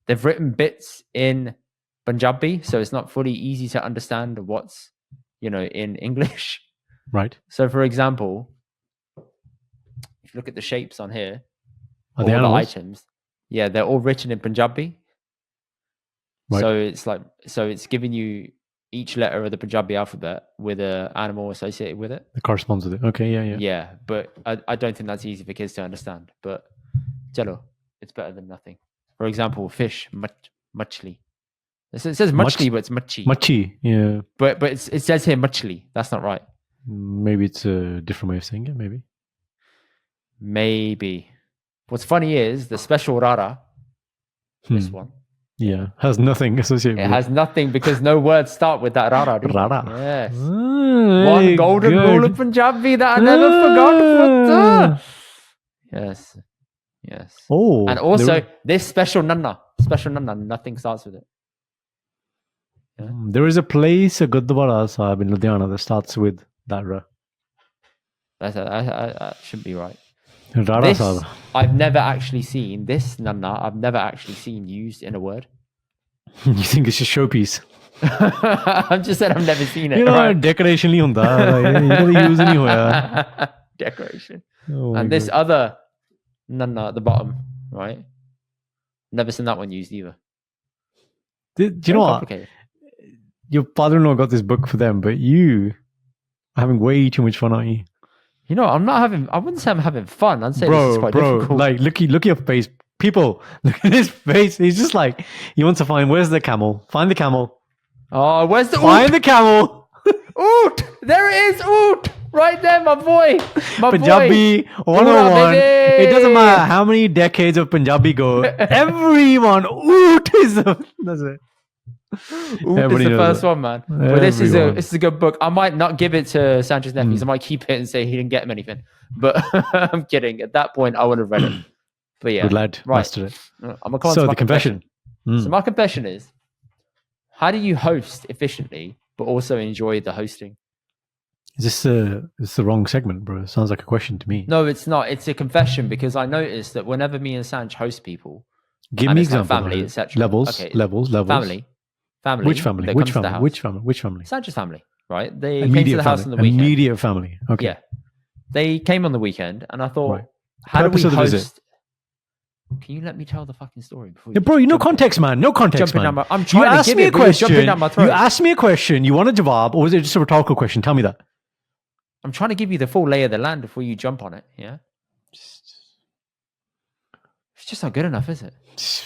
they've written bits in Punjabi, so it's not fully easy to understand what's, in English. Right. So, for example, if you look at the shapes on here, Are all they the animals? items, yeah, they're all written in Punjabi. Right. So it's giving you each letter of the Punjabi alphabet with an animal associated with it. That corresponds with it. Okay, yeah. Yeah, but I don't think that's easy for kids to understand. But chalo, it's better than nothing. For example, fish, machli. It says machli, but it's machi. Machi, yeah. But it says here machli. That's not right. Maybe it's a different way of saying it, maybe. Maybe. What's funny is the special rara, this one. Yeah, has nothing associated with it. It has nothing because no words start with that rara. Rara. Yes. One golden rule of Punjabi that I never forgot. Yes. Oh. And also, this special nana, nothing starts with it. Yeah. There is a place, a Gurdwara Sahib in Ludhiana that starts with that ra. That shouldn't be right. Rara Sahib. I've never actually seen this nana. I've never actually seen used in a word. You think it's a showpiece? I'm just saying I've never seen it. Decoration nahi hunda. You gotta use nahi hoya. Decoration. Oh and this other nana at the bottom, right? Never seen that one used either. Do you know what? Your father-in-law got this book for them, but you are having way too much fun, aren't you? You know, I wouldn't say I'm having fun. I'd say this is quite difficult. Like, look at your face. People, look at his face. He's just like, he wants to where's the camel? Find the camel. Oh, where's the Find the camel. Oot! There it is, Oot! Right there, my boy. Punjabi 101. It doesn't matter how many decades of Punjabi go. Everyone, Oot is that's it. Oot is the first one, man. But this is a good book. I might not give it to Sandra's nephews. I might keep it and say he didn't get him anything. But I'm kidding. At that point, I would have read it. But yeah, good lad, mastered it. I'm gonna come on to my confession. So my confession is: how do you host efficiently but also enjoy the hosting? Is this the wrong segment, bro? It sounds like a question to me. No, it's not. It's a confession because I noticed that whenever me and Sanj host people, give me examples. Like family, etc. Levels. Family. Which family? Which family? Sandra's family, right? They Immediate came to the house on the weekend. Immediate family. Okay. Yeah. They came on the weekend, and I thought, how do we host? Can you let me tell the fucking story before you? Yeah, bro, no context, man. No context, man. I'm trying to give it. Jumping down my throat. You asked me a question. You want a jawab, or was it just a rhetorical question? Tell me that. I'm trying to give you the full lay of the land before you jump on it. Yeah. It's just not good enough, is it? It's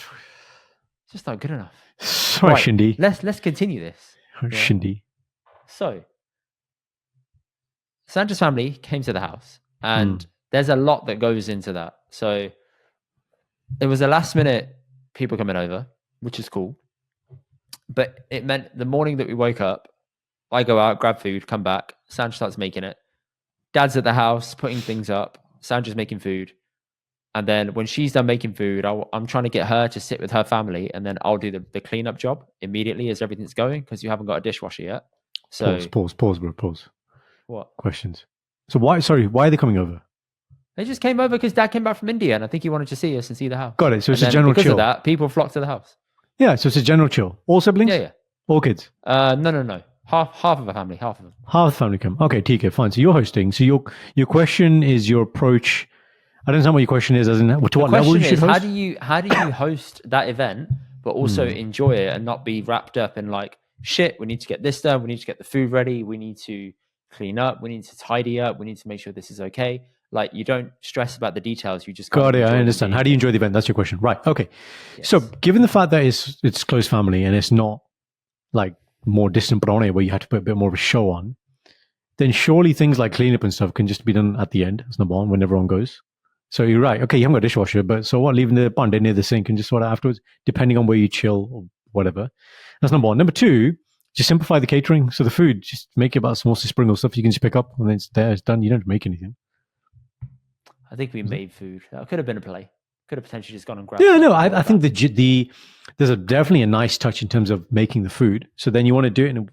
just not good enough. Sorry, right, Shindy. Let's continue this. Shindy. So, Sandra's family came to the house, and there's a lot that goes into that. So, it was a last minute people coming over, which is cool. But it meant the morning that we woke up, I go out, grab food, come back. Sandra starts making it. Dad's at the house, putting things up. Sandra's making food. And then when she's done making food, I'm trying to get her to sit with her family. And then I'll do the cleanup job immediately as everything's going because you haven't got a dishwasher yet. So Pause, bro, pause. What? Questions. So why are they coming over? They just came over because Dad came back from India and I think he wanted to see us and see the house. Got it. So it's a general chill. Because of that, people flocked to the house. Yeah, so it's a general chill. All siblings? Yeah. All kids? No. Half of a family, Half the family come. Okay, TK, fine. So you're hosting. So your question is your approach I don't understand what your question is. As in, to what level you Question should is, host? how do you host that event, but also enjoy it and not be wrapped up in like, shit, we need to get this done, we need to get the food ready, we need to clean up, we need to tidy up, we need to make sure this is okay. Like, you don't stress about the details, you just kind Got of it. I enjoy understand. How do you enjoy the event? That's your question, right? Okay. Yes. So, given the fact that it's close family and it's not like more distant Brunei where you have to put a bit more of a show on, then surely things like cleanup and stuff can just be done at the end. That's number one, when everyone goes. So you're right. Okay, you haven't got a dishwasher, but so what? Leaving the bande near the sink and just sort of afterwards, depending on where you chill or whatever. That's number one. Number two, just simplify the catering. So the food, just make it about small sprinkle stuff you can just pick up and then it's there, it's done. You don't have to make anything. I think we made food. That could have been a play. Could have potentially just gone and grabbed. Yeah, no, I think there's definitely a nice touch in terms of making the food. So then you want to do it in,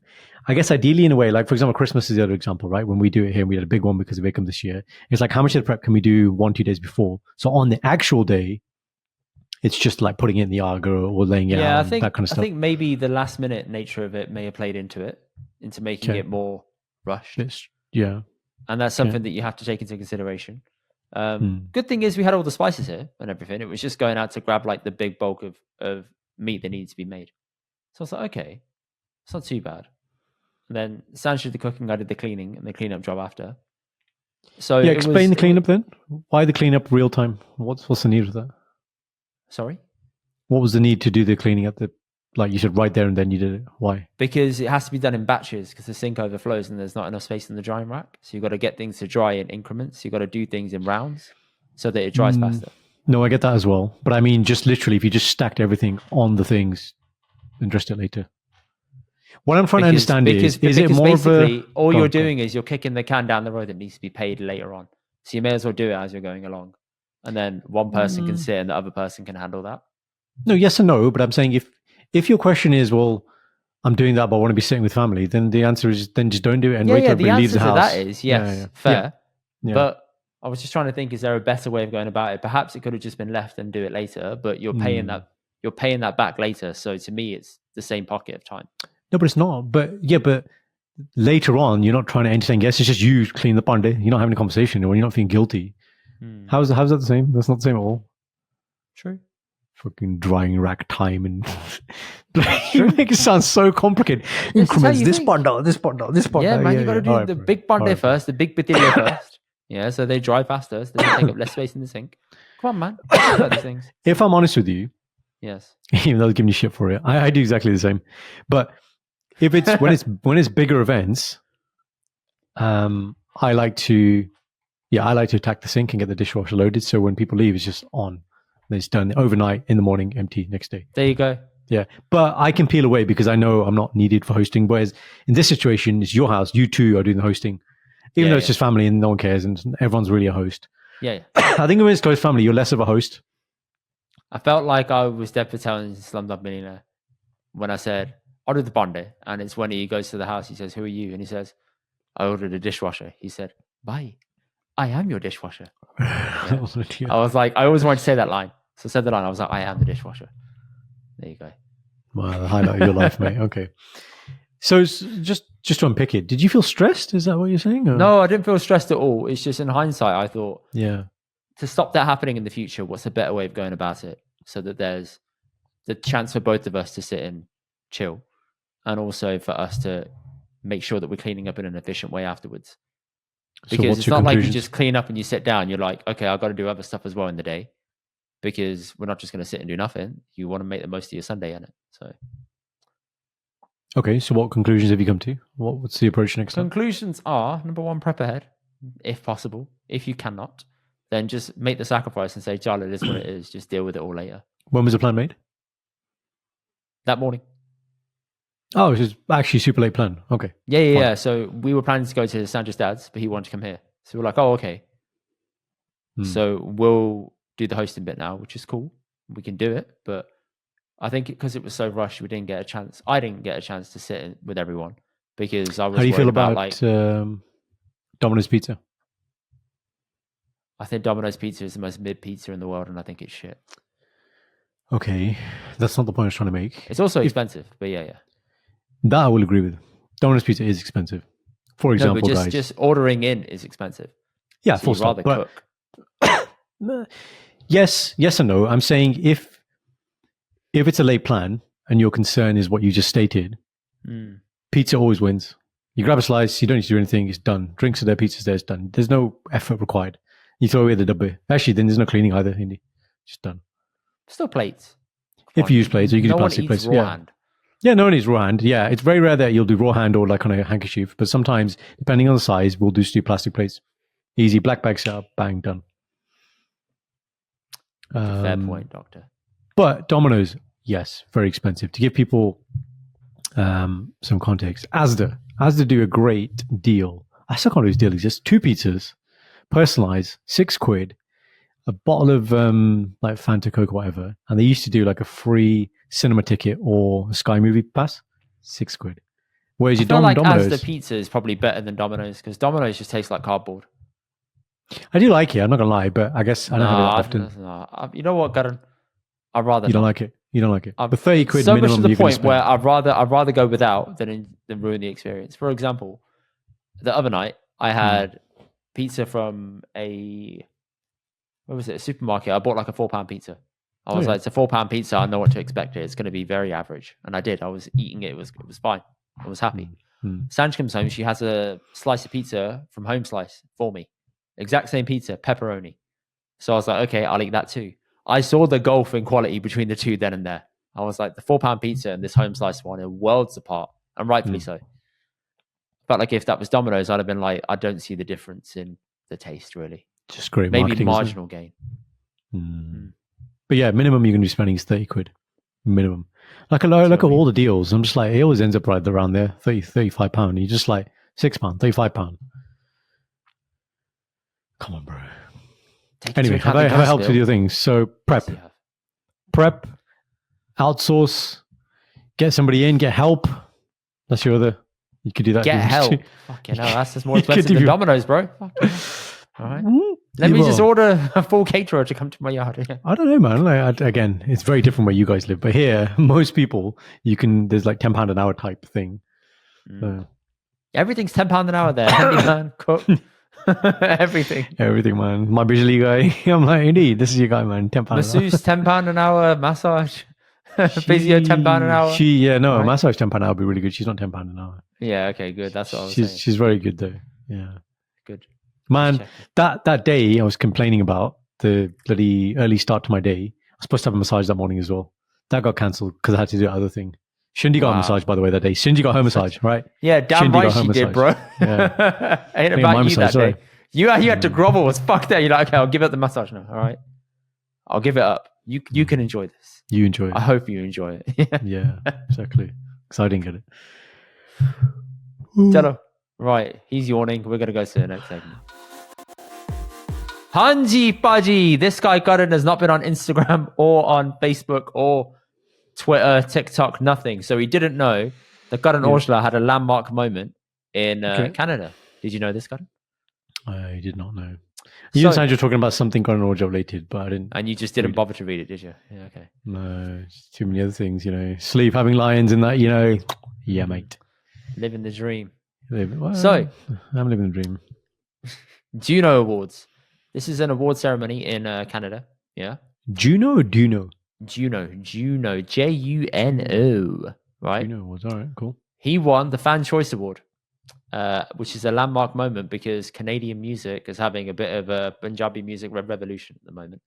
I guess, ideally in a way, like for example, Christmas is the other example, right? When we do it here, we had a big one because of Wickham this year. It's like, how much of the prep can we do 1-2 days before? So on the actual day, it's just like putting it in the Aga or laying it out, that kind of stuff. I think maybe the last minute nature of it may have played into making it more rushed. Yeah. And that's something that you have to take into consideration. Good thing is we had all the spices here and everything. It was just going out to grab like the big bulk of meat that needs to be made. So I was like, okay, it's not too bad. And then Sanj did the cooking, I did the cleaning and the cleanup job after. So yeah, explain the cleanup then. Why the cleanup real time? What's the need of that? Sorry? What was the need to do the cleaning at the, like you said, right there and then you did it? Why? Because it has to be done in batches because the sink overflows and there's not enough space in the drying rack. So you've got to get things to dry in increments. You've got to do things in rounds so that it dries faster. No, I get that as well. But I mean, just literally, if you just stacked everything on the things and dressed it later. What I'm trying to understand is it more of a... all you're doing is you're kicking the can down the road that needs to be paid later on. So you may as well do it as you're going along. And then one person can sit and the other person can handle that. No, yes and no. But I'm saying if your question is, well, I'm doing that, but I want to be sitting with family, then the answer is then just don't do it and wake up and leave the house. The answer to that is yes, fair. Yeah. But I was just trying to think, is there a better way of going about it? Perhaps it could have just been left and do it later, but you're paying that back later. So to me, it's the same pocket of time. No, but it's not. But later on, you're not trying to entertain guests. It's just you clean the pande. You're not having a conversation or you're not feeling guilty. How's that the same? That's not the same at all. True. Fucking drying rack time and you make it sound so complicated. Increments, this panda, this panda, this panda. Yeah, man, you got to do the big pande first, the big patillo first. Yeah, so they dry faster, so they take up less space in the sink. Come on, man. About these things. If I'm honest with you, yes, even though I was giving you shit for it, I do exactly the same. But if it's when it's bigger events, I like to attack the sink and get the dishwasher loaded. So when people leave, it's just on. It's done overnight, in the morning, empty next day. There you go. Yeah. But I can peel away because I know I'm not needed for hosting. Whereas in this situation, it's your house. You two are doing the hosting. Even though it's just family and no one cares and everyone's really a host. Yeah. I think when it's close family, you're less of a host. I felt like I was Dev Patel in Slumdog Millionaire when I said, I'll do the bande. And it's when he goes to the house, he says, who are you? And he says, I ordered a dishwasher. He said, bye. I am your dishwasher. Yeah. I was like, I always wanted to say that line. So I said the line. I was like, I am the dishwasher. There you go. Wow, the highlight of your life, mate. Okay. So just to unpick it, did you feel stressed? Is that what you're saying? Or? No, I didn't feel stressed at all. It's just in hindsight, I thought, to stop that happening in the future, what's a better way of going about it so that there's the chance for both of us to sit and chill and also for us to make sure that we're cleaning up in an efficient way afterwards. Because it's not like you just clean up and you sit down. You're like, okay, I've got to do other stuff as well in the day because we're not just going to sit and do nothing. You want to make the most of your Sunday in it. So, okay. So what conclusions have you come to? What's the approach next time? Conclusions are, number one, prep ahead, if possible. If you cannot, then just make the sacrifice and say, Charlie, it is what it is. Just deal with it all later. When was the plan made? That morning. Oh, it was actually super late plan. Okay. Yeah. So we were planning to go to Sandra's dad's, but he wanted to come here. So we're like, oh, okay. So we'll do the hosting bit now, which is cool. We can do it. But I think because it was so rushed, we didn't get a chance. I didn't get a chance to sit with everyone because I was. How do you feel about like Domino's Pizza? I think Domino's Pizza is the most mid pizza in the world, and I think it's shit. Okay. That's not the point I was trying to make. It's also expensive, but yeah. That I will agree with. Domino's Pizza is expensive. For example, just ordering in is expensive. Yeah, so you'd rather cook. Yes and no. I'm saying if it's a late plan and your concern is what you just stated, pizza always wins. You grab a slice, you don't need to do anything, it's done. Drinks are there, pizza's there, it's done. There's no effort required. You throw away the dabbe. Actually, then there's no cleaning either, Indy. Just done. Still plates. If you use plates, or you can use plastic plates. Raw hand. Yeah, no one eats raw hand. Yeah, it's very rare that you'll do raw hand or like on a handkerchief, but sometimes, depending on the size, we'll just do plastic plates. Easy, black bag setup, bang, done. Fair point, Doctor. But Domino's, yes, very expensive. To give people some context, Asda do a great deal. I still can't believe this deal exists. 2 pizzas, personalized, £6, a bottle of like Fanta, Coke, whatever, and they used to do like a free cinema ticket or a Sky Movie pass, £6. Whereas your Domino's, Asda pizza is probably better than Domino's because Domino's just tastes like cardboard. I do like it. I'm not gonna lie, but I guess I don't have it often. You know what, Karan? I'd rather. You don't like it. You don't like it. But £30 so minimum. So much to the point where I'd rather go without than ruin the experience. For example, the other night I had pizza from a supermarket. I bought like a £4 pizza. I was like, it's a £4 pizza. I know what to expect. It's going to be very average, and I did. I was eating it. It was fine. I was happy. Sanj comes home. She has a slice of pizza from Home Slice for me. Exact same pizza, pepperoni. So I was like, okay, I'll eat that too. I saw the gulf in quality between the two then and there. I was like, the £4 pizza and this Home Slice one are worlds apart, and rightfully so. But like, if that was Domino's, I'd have been like, I don't see the difference in the taste, really. Just great maybe marketing, marginal gain. But yeah, minimum you're going to be spending is £30 minimum. Like I look at all the deals. I'm just like, it always ends up right around there, £35. You're just like £6, £35. Come on, bro. Anyway, have I helped with your things? So prep, outsource, get somebody in, get help. That's your other. You could do that. Get help. Fucking hell, that's just more expensive than Domino's, bro. Fucking all right. Let me just order a full caterer to come to my yard. I don't know, man. Like, again, it's very different where you guys live. But here, most people, there's like £10 an hour type thing. Everything's £10 an hour there. Handyman, cook. Everything, man. My Bijli guy. I'm like, indeed, this is your guy, man. £10 masseuse, £10 an hour. Massage, physio, £10 an hour. Massage £10 an hour would be really good. She's not £10 an hour. Yeah, okay, good. That's what I was saying. She's very good though. Yeah, good. Man, that day I was complaining about the bloody early start to my day. I was supposed to have a massage that morning as well. That got cancelled because I had to do other thing. Shindy got a massage, by the way, that day. Shindy got her massage, right? Yeah, damn right she did, bro. Yeah. Ain't about you that day. You had to grovel. It's fuck that. You're like, okay, I'll give it the massage now. All right, I'll give it up. You can enjoy this. You enjoy it. I hope you enjoy it. Yeah, exactly. Because I didn't get it. Chalo. Right, he's yawning. We're gonna go to the next segment. Hanji Paji, this guy Karan has not been on Instagram or on Facebook or Twitter, TikTok, nothing. So he didn't know that Karan Aujla had a landmark moment in Canada. Did you know this, Karan? I did not know. You sound you're talking about something Karan Aujla related, but I didn't. And you just didn't bother to read it, did you? Yeah, okay. No, too many other things, Sleep, having lions and that, Yeah, mate. Living the dream. I'm living the dream. Juno Awards. This is an award ceremony in Canada. Yeah. Juno or Duno? Juno. Juno. Right? Juno Awards. All right, cool. He won the Fan Choice Award, which is a landmark moment because Canadian music is having a bit of a Punjabi music revolution at the moment.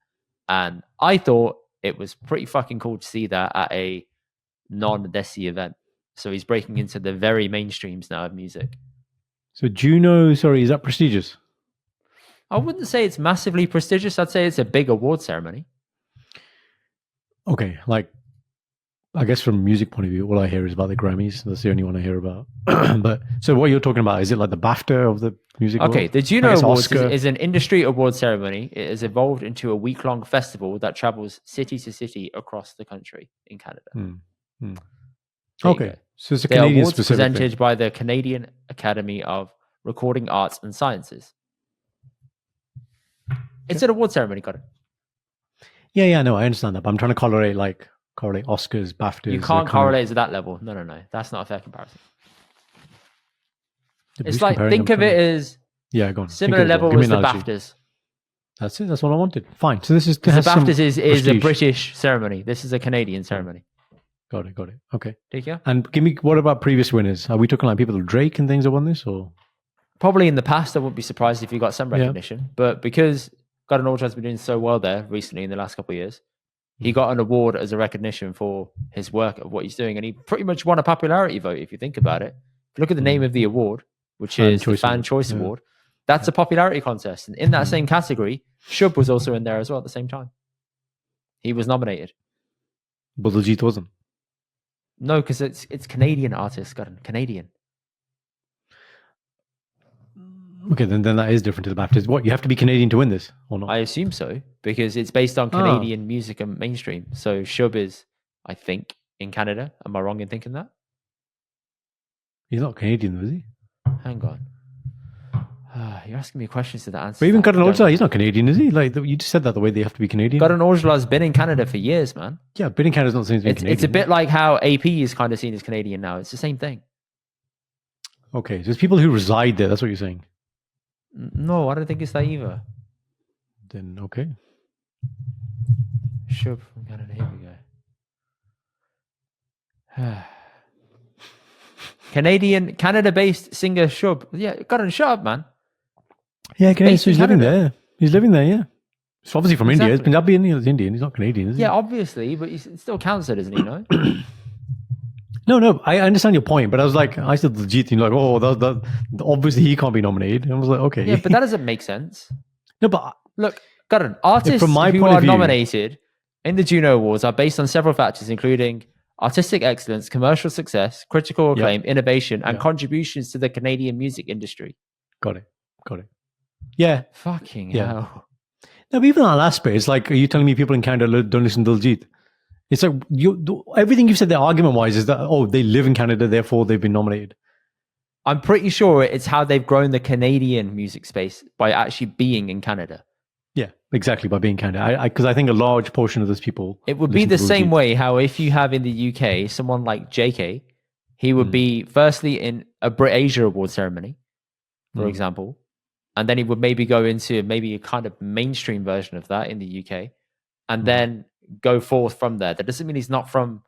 And I thought it was pretty fucking cool to see that at a non-Desi event. So he's breaking into the very mainstreams now of music. So Juno, is that prestigious? I wouldn't say it's massively prestigious. I'd say it's a big award ceremony. Okay, I guess from a music point of view, all I hear is about the Grammys. That's the only one I hear about. But so what you're talking about, is it like the BAFTA of the music world? Okay, the Juno Awards is an industry award ceremony. It has evolved into a week-long festival that travels city to city across the country in Canada. Okay, so it's a Canadian awards specific presented thing. by the Canadian Academy of Recording Arts and Sciences. It's an award ceremony, got it? Yeah, no, I understand that. But I'm trying to correlate Oscars, BAFTAs. You can't correlate to that level. No. That's not a fair comparison. It's like, think of it as go on. Similar level as the BAFTAs. That's it. That's what I wanted. Fine. So this is Because the has some BAFTAs is a prestige. British ceremony. This is a Canadian ceremony. Got it. Okay. Take care. And give me, what about previous winners? Are we talking like people like Drake and things that won this, or? Probably in the past, I wouldn't be surprised if you got some Yeah. recognition. But because Karan Aujla has been doing so well there recently in the last couple of years, he got an award as a recognition for his work of what he's doing. And he pretty much won a popularity vote, if you think about it. If you look at the name of the award, which is the Fan Choice Award, that's a popularity contest. And in that same category, Shub was also in there as well at the same time. He was nominated. But Diljit wasn't. No, because it's Canadian artists, Karan. Canadian. Okay, then that is different to the BAFTAs. What, you have to be Canadian to win this, or not? I assume so, because it's based on Canadian music and mainstream. So Shub is, I think, in Canada. Am I wrong in thinking that? He's not Canadian, is he? Hang on. You're asking me questions to the answer. But even Karan Aujla, he's not Canadian, is he? Like, you just said that the way they have to be Canadian. Karan Aujla has been in Canada for years, man. Yeah, but in Canada's not the same as being Canadian. It's a bit like how AP is kind of seen as Canadian now. It's the same thing. Okay, so there's people who reside there. That's what you're saying. No, I don't think it's that either. Then, okay. Shub from Canada. Here we go. Canada-based singer Shub. Yeah, Karan, shut up, man. Yeah, Canadian. So he's living Canada. there. He's living there, yeah. He's obviously from India. He's Exactly. Punjabi, and he's Indian. He's not Canadian, is he? Yeah, obviously, but it still counts, though, doesn't he? No. No, I understand your point, but I was like, I said Diljit, and you're like, oh, that obviously he can't be nominated. And I was like, okay. Yeah, but that doesn't make sense. No, but Look, Karan, artists from my who point are of view- nominated in the Juno Awards are based on several factors, including artistic excellence, commercial success, critical acclaim, innovation, and contributions to the Canadian music industry. got it. Yeah. Fucking Yeah. hell. No, but even that last bit, it's like, are you telling me people in Canada don't listen to Diljit? It's like, everything you've said there argument-wise is that, oh, they live in Canada, therefore they've been nominated. I'm pretty sure it's how they've grown the Canadian music space by actually being in Canada. Yeah, exactly, by being Canada. Because I think a large portion of those people... It would be the same way how if you have in the UK someone like JK, he would be firstly in a Brit Asia Award ceremony, for example, and then he would maybe go into maybe a kind of mainstream version of that in the UK, and then go forth from there. That doesn't mean he's not from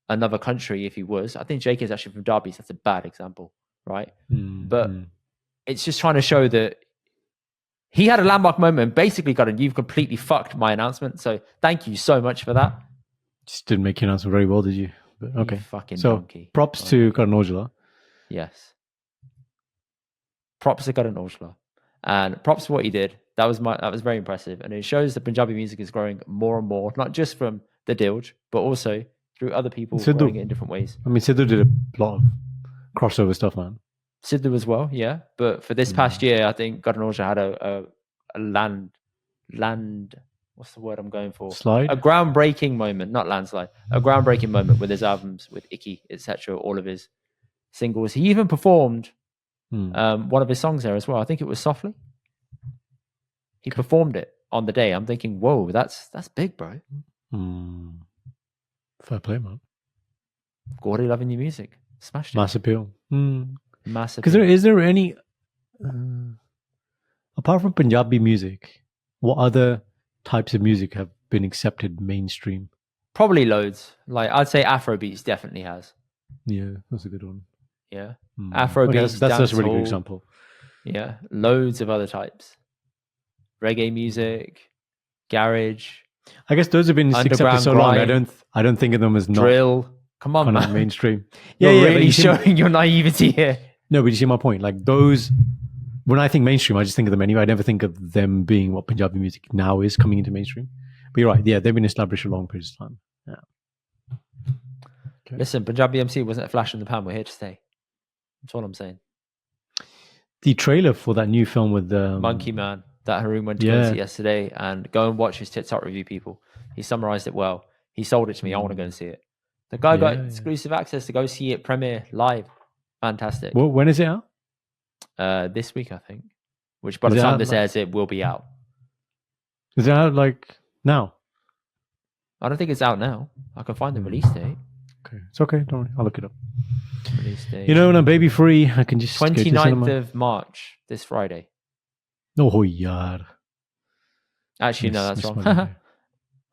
another country if he was. I think JK is actually from Derby, so that's a bad example, right? But it's just trying to show that he had a landmark moment. Basically, Karan, you've completely fucked my announcement. So thank you so much for that. Just didn't make your announcement very well, did you? But, okay. You fucking so donkey. props to Karan Aujla. Yes. Props to Karan Aujla. And props for what he did. That was very impressive. And it shows that Punjabi music is growing more and more, not just from the Dilge, but also through other people growing it in different ways. I mean, Sidhu did a lot of crossover stuff, man. Sidhu as well, yeah. But for this past year, I think Karan Aujla had a land, what's the word I'm going for? Slide? A groundbreaking moment, not landslide. A groundbreaking moment with his albums, with Icky, etc., all of his singles. He even performed one of his songs there as well. I think it was Softly. He performed it on the day. I'm thinking, whoa, that's big, bro. Fair play, man. Gordy loving your music. Smashed it. Mass appeal. Massive. Because is there any, apart from Punjabi music, what other types of music have been accepted mainstream? Probably loads. Like, I'd say Afrobeats definitely has. Yeah, that's a good one. Yeah. Afrobeats, that's a really dancehall. good example. Yeah. Loads of other types. Reggae music, garage, I guess those have been accepted underground so long. grind, I don't think of them as not drill. Come on, kind of man. mainstream. You're but really you see- showing your naivety here. No, but you see my point. Like those, when I think mainstream, I just think of them anyway. I never think of them being what Punjabi music now is coming into mainstream. But you're right. Yeah, they've been established for a long period of time. Yeah. Okay. Listen, Punjabi MC wasn't a flash in the pan. We're here to stay. That's all I'm saying. The trailer for that new film with Monkey Man that Haroon went to go see yesterday, and go and watch his TikTok review, people. He summarized it well. He sold it to me. I want to go and see it. The guy got exclusive access to go see it premiere live. Fantastic. Well, when is it out? This week, I think. Which by the time this airs, it will be out. Is it out like now? I don't think it's out now. I can find the release date. Okay, it's okay. Don't worry. I'll look it up. Release date. You know, when I'm baby free, I can just 29th of March, this Friday. Oh, yaar. Actually, no, that's Miss wrong. Monday.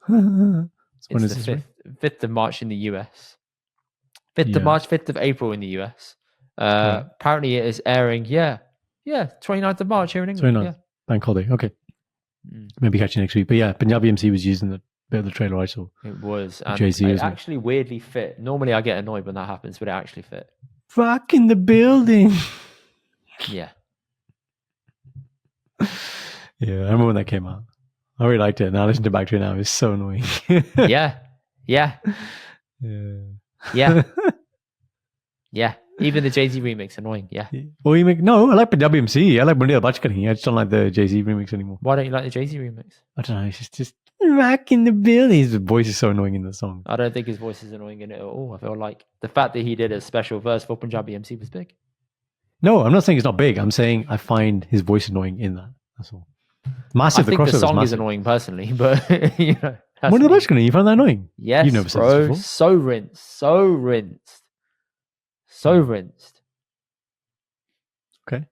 When It's is the this? 5th of March in the US. 5th of Yeah. March, 5th of April in the US. Right. Apparently it is airing, 29th of March here in Sorry, England. not bank holiday. Okay, Mm, maybe catch you next week. But yeah, Punjabi MC was using the bit of the trailer I saw. it was. And Jay-Z, it isn't it? actually weirdly fit. Normally I get annoyed when that happens, but it actually fit. Rock in the building. Yeah. Yeah, I remember when that came out. I really liked it. Now I listen to back to it now. It's so annoying. Yeah. Yeah. Yeah. Yeah. Even the Jay-Z remix, annoying. Yeah. Well, you make no. I like Punjabi MC. I like Mundian Bach Ke. I just don't like the Jay-Z remix anymore. Why don't you like the Jay-Z remix? I don't know. It's just rock in the building. His voice is so annoying in the song. I don't think his voice is annoying in it at all. I feel like the fact that he did a special verse for Punjabi MC was big. No, I'm not saying it's not big. I'm saying I find his voice annoying in that. That's all. Massive. I think the crossover song is massive. annoying personally, but you know. Mundian Bach Ke, you find that annoying? Yes, You've never said bro. this before. So rinsed. Okay.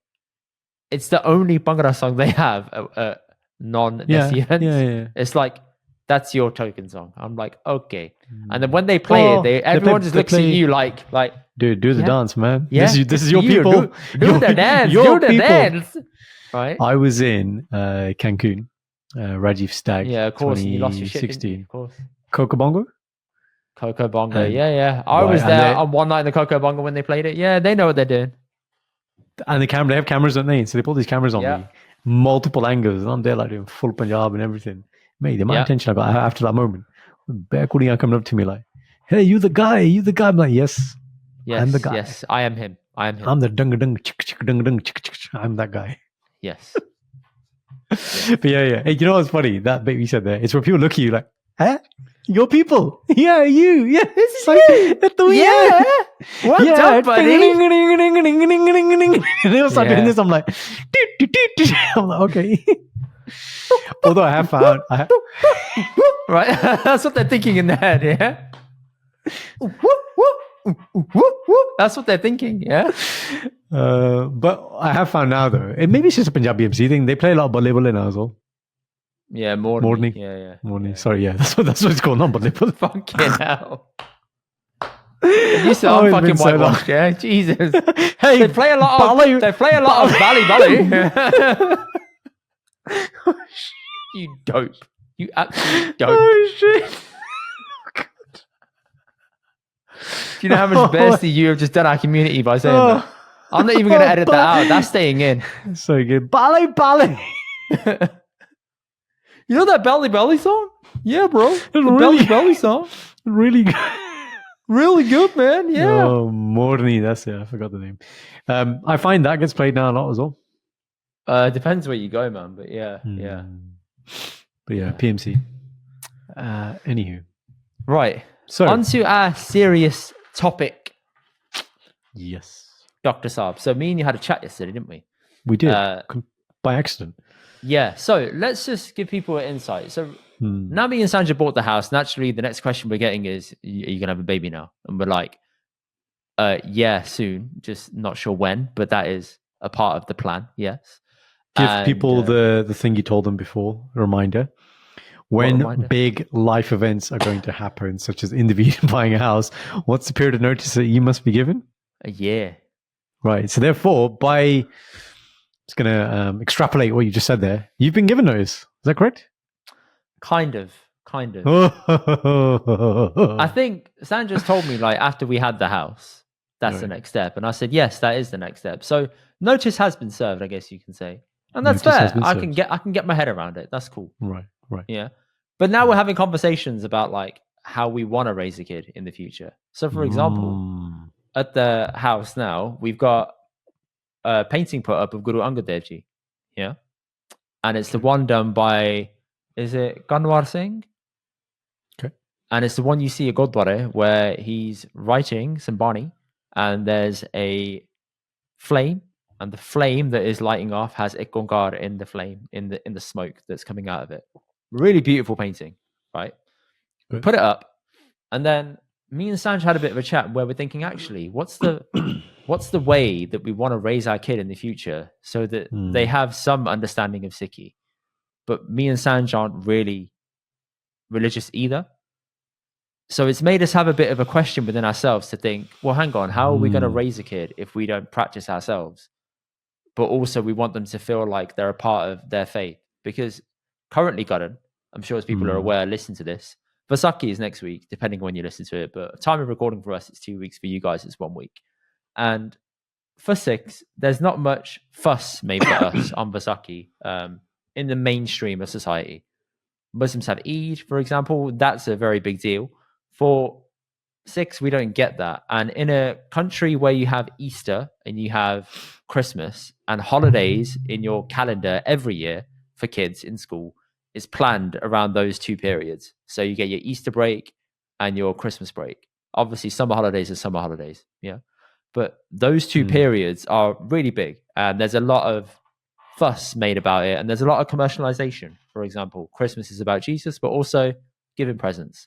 It's the only Bhangra song they have at non-Desi events. Yeah. It's like, that's your token song. I'm like, okay. And then when they play everyone just looks at you like, dude, do the dance, man. Yeah, This is your you. people. Do the dance. Your Do the people. dance. Right? I was in Cancun, Rajiv Stag. Yeah, of course. You lost your shit, didn't you? 2016. Of course. Coco Bongo? Coco Bongo. And- Yeah. I was there on one night in the Coco Bongo when they played it. Yeah, they know what they're doing. And they have cameras, don't they? So they put these cameras on me, multiple angles, and I'm there like doing full Punjab and everything. Mate, the amount of attention I got after that moment. Bare Kudiyan coming up to me like, hey, you the guy. I'm like, yes, I'm the guy. Yes, I am him. I'm the dung dung chick chick dung dung chick chick. I'm that guy. Yes. But yeah. Hey, you know what's funny? That bit you said there. It's where people look at you like, huh? Your people. Yeah, you. Yeah, this is like, you. Yeah. What's up, buddy? And they all start doing this. I'm like, I'm like, okay. Although I have found, right? That's what they're thinking in their head, yeah? That's what they're thinking, yeah? but I have found now though, and maybe it's just a Punjabi MC thing. They play a lot of Balle Balle now as well. Yeah, morning. Yeah. Sorry, yeah, that's what it's called. Not Balle Balle. Fucking hell. You said I'm fucking whitewashed, yeah? Jesus. Hey, they play a lot of Bally Bally. You dope. You absolute dope. Oh shit. Do you know how much bestie you have just done our community by saying that? I'm not even going to edit that out. That's staying in. So good. Bally. You know that Belly Belly song? Yeah, bro. The really, Belly song. Really good. Really good, man. Yeah. Oh, Morni. That's it. I forgot the name. I find that gets played now a lot as well. Depends where you go, man. But yeah. But yeah, PMC. Anywho. Right. So onto our serious topic. Yes. Dr. Saab. So me and you had a chat yesterday, didn't we? We did. By accident. Yeah. So let's just give people an insight. So now me and Sandra bought the house. Naturally, the next question we're getting is, are you going to have a baby now? And we're like, yeah, soon. Just not sure when, but that is a part of the plan. Yes. Give people the thing you told them before, a reminder. When big life events are going to happen, such as Indy buying a house, what's the period of notice that you must be given? A year. Right. So therefore, it's going to extrapolate what you just said there. You've been given notice. Is that correct? Kind of. I think Sandra's told me like after we had the house, that's the next step. And I said, yes, that is the next step. So notice has been served, I guess you can say. And that's fair. I can get my head around it. That's cool. Right. Yeah. But now we're having conversations about like how we want to raise a kid in the future. So for example, at the house now, we've got a painting put up of Guru Angad Dev Ji. Yeah. And it's the one done by, is it Gurdwara Singh? Okay. And it's the one you see at Gurdwara where he's writing some Bani and there's a flame, and the flame that is lighting off has Ek Onkar in the flame, in the smoke that's coming out of it. Really beautiful painting, right? Good. Put it up, and then me and Sanj had a bit of a chat where we're thinking, actually, what's the way that we want to raise our kid in the future so that they have some understanding of Sikhi, but me and Sanj aren't really religious either. So it's made us have a bit of a question within ourselves to think, well, hang on, how are we going to raise a kid if we don't practice ourselves? But also we want them to feel like they're a part of their faith. Because currently, Karan, I'm sure as people are aware, listen to this, Vasaki is next week, depending on when you listen to it. But time of recording for us, it's 2 weeks. For you guys, it's 1 week. And for Sikhs, there's not much fuss made for us on Vasaki in the mainstream of society. Muslims have Eid, for example. That's a very big deal. For Sikhs, we don't get that. And in a country where you have Easter and you have Christmas and holidays in your calendar every year for kids in school is planned around those two periods. So you get your Easter break and your Christmas break. Obviously, summer holidays are summer holidays. Yeah. But those two periods are really big. And there's a lot of fuss made about it. And there's a lot of commercialization. For example, Christmas is about Jesus, but also giving presents.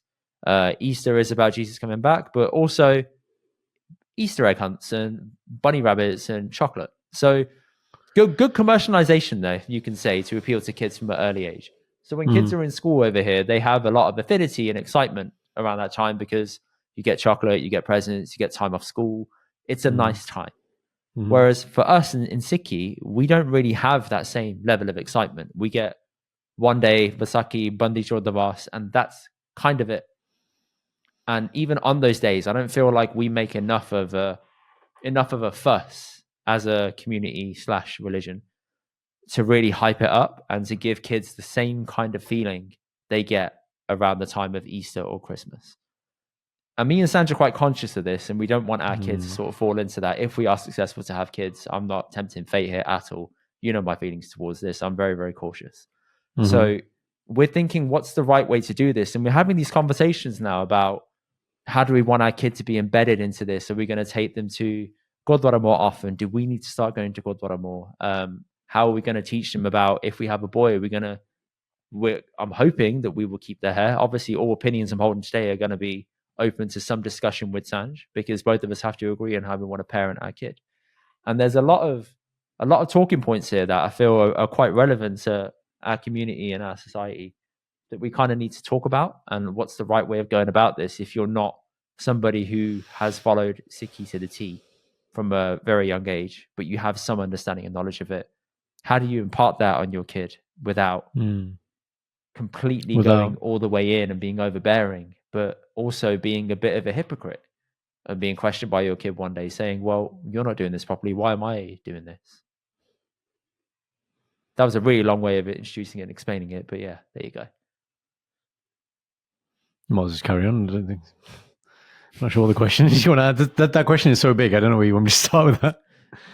Easter is about Jesus coming back, but also Easter egg hunts and bunny rabbits and chocolate. So good commercialization there, you can say, to appeal to kids from an early age. So when kids are in school over here, they have a lot of affinity and excitement around that time because you get chocolate, you get presents, you get time off school. It's a nice time. Whereas for us in Sikhi, we don't really have that same level of excitement. We get one day, Vasaki, Bandi Chor Davas, and that's kind of it. And even on those days, I don't feel like we make enough of a fuss as a community / religion to really hype it up and to give kids the same kind of feeling they get around the time of Easter or Christmas. And me and Sandra are quite conscious of this, and we don't want our kids to sort of fall into that. If we are successful to have kids, I'm not tempting fate here at all. You know my feelings towards this. I'm very, very cautious. So we're thinking, what's the right way to do this? And we're having these conversations now about how do we want our kid to be embedded into this? Are we going to take them to Gurdwara more often? Do we need to start going to Gurdwara more? How are we going to teach them about, if we have a boy, I'm hoping that we will keep their hair. Obviously, all opinions I'm holding today are going to be open to some discussion with Sanj, because both of us have to agree on how we want to parent our kid. And there's a lot of talking points here that I feel are quite relevant to our community and our society that we kind of need to talk about. And what's the right way of going about this if you're not somebody who has followed Sikhi to the T from a very young age, but you have some understanding and knowledge of it? How do you impart that on your kid without completely going all the way in and being overbearing, but also being a bit of a hypocrite and being questioned by your kid one day saying, well, you're not doing this properly. Why am I doing this? That was a really long way of introducing it and explaining it. But yeah, there you go. You might as well just carry on. I don't think. I'm not sure what the question is. You want to add? That question is so big. I don't know where you want me to start with that.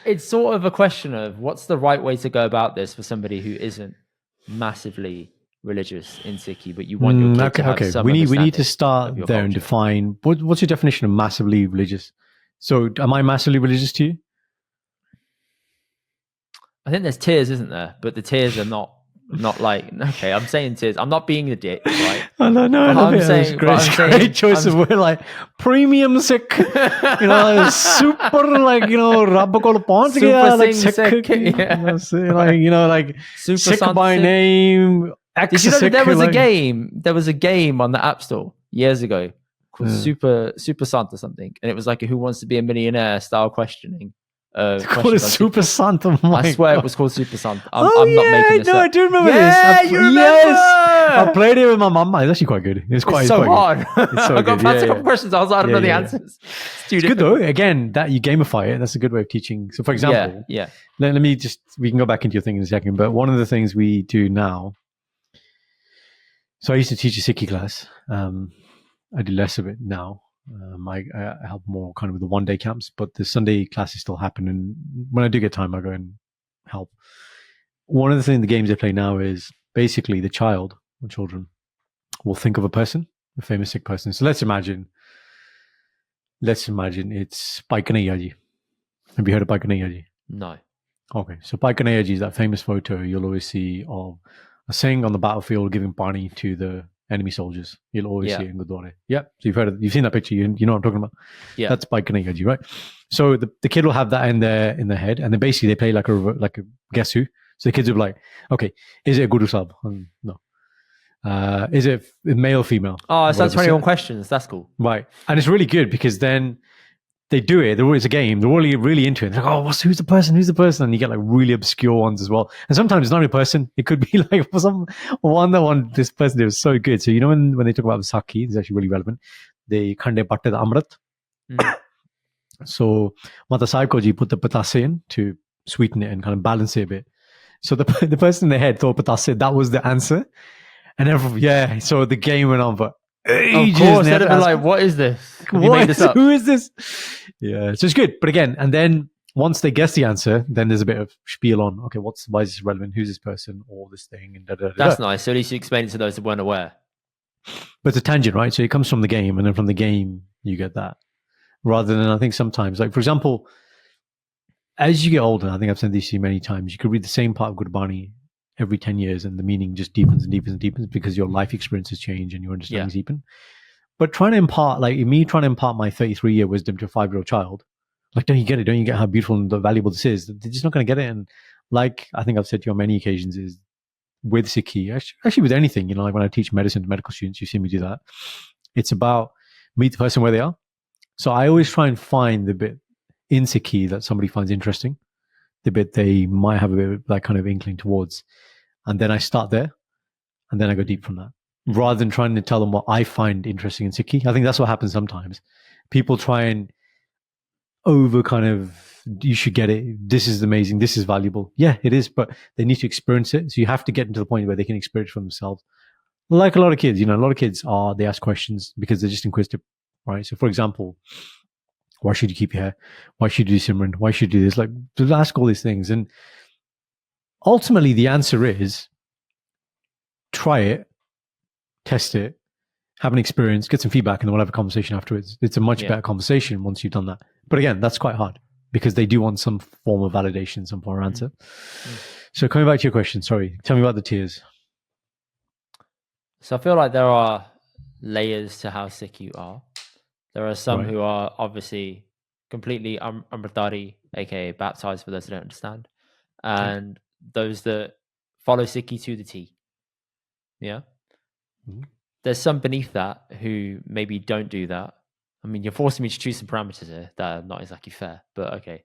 It's sort of a question of what's the right way to go about this for somebody who isn't massively religious in Sikhi, but you want your kid to have some we need to start there culture. And define what's your definition of massively religious. So am I massively religious to you? I think there's tiers, isn't there? But the tiers are not like, okay, I'm saying tiers. I'm not being the dick, right? Oh, no, I'm saying great choice of word, like premium Sikh, like super, like, Rabba ko pahunch gaya, like Sikh, like super Sikh by name. Did you know that there was a game on the App Store years ago called Super Sant or something, and it was like a Who Wants to Be a Millionaire style questioning. It's called Super Sant. I swear it was called Super Sant. I'm not making this up. I do remember this. Yeah, you remember? Yes, I played it with my mum. It's actually quite good. It's so hard. It's so I got past a couple questions. I was like, I don't know the answers. It's good though. Again, that you gamify it. That's a good way of teaching. So, for example, let me we can go back into your thing in a second. But one of the things we do now. So I used to teach a Sikhi class. I do less of it now. I help more kind of with the one-day camps, but the Sunday classes still happen. And when I do get time, I go and help. One of the things, the games they play now is basically the child or children will think of a person, a famous Sikh person. So let's imagine it's Bach Ke Ji. Have you heard of Bach Ke Ji? No. Okay. So Bach Ke Ji is that famous photo you'll always see of a Singh on the battlefield giving pani to the enemy soldiers. You'll always see it in Gurdwara. Yeah. So you've seen that picture. You know what I'm talking about. Yeah. That's Bach Ke Ji, right? So the kid will have that in their head, and then basically they play like a guess who. So the kids would be like, okay, is it a Guru Sahib? No. Is it male, female? Oh, so that's Whatever. 21 questions. That's cool. Right. And it's really good because then they do it. It's a game. They're really, really into it. They're like, oh, who's the person? Who's the person? And you get like really obscure ones as well. And sometimes it's not a person. It could be like this person was so good. So, you know, when they talk about the Sakhi, it's actually really relevant. They khande batte the amrit. So, Mata Sahib Ko ji put the patase in to sweeten it and kind of balance it a bit. So the person in their head thought patase, that was the answer. And so the game went on for ages. Of course, they'd have been like, what is this? Have you made this up? Who is this? Yeah, so it's good. But again, and then once they guess the answer, then there's a bit of spiel on, okay, why is this relevant? Who's this person? Or this thing? And That's nice. So at least you explain it to those that weren't aware. But it's a tangent, right? So it comes from the game, and then from the game, you get that. Rather than, I think sometimes, like for example, as you get older, I think I've said this to you many times, you could read the same part of Gurbani every 10 years and the meaning just deepens and deepens and deepens because your life experiences change and your understandings deepen. But trying to impart my 33-year wisdom to a 5-year-old child, like, don't you get it? Don't you get how beautiful and valuable this is? They're just not going to get it. And like I think I've said to you on many occasions, is with Sikhi, actually with anything, you know, like when I teach medicine to medical students, you see me do that. It's about meet the person where they are. So I always try and find the bit in Sikhi that somebody finds interesting, the bit they might have a bit of that kind of inkling towards. And then I start there and then I go deep from that. Rather than trying to tell them what I find interesting in Sikhi. I think that's what happens sometimes. People try and you should get it. This is amazing. This is valuable. Yeah, it is, but they need to experience it. So you have to get to the point where they can experience it for themselves. Like a lot of kids, you know, a lot of kids they ask questions because they're just inquisitive, right? So for example, why should you keep your hair? Why should you do Simran? Why should you do this? Like, to ask all these things. And ultimately the answer is try it, test it, have an experience, get some feedback, and then we'll have a conversation afterwards. It's a much better conversation once you've done that. But again, that's quite hard because they do want some form of validation, some form of answer. So coming back to your question, sorry, tell me about the tiers. So I feel like there are layers to how sick you are. There are some who are obviously completely Amritari, aka baptized for those who don't understand, and those that follow Sikhi to the T. Yeah. There's some beneath that who maybe don't do that. I mean, you're forcing me to choose some parameters here that are not exactly fair, but okay.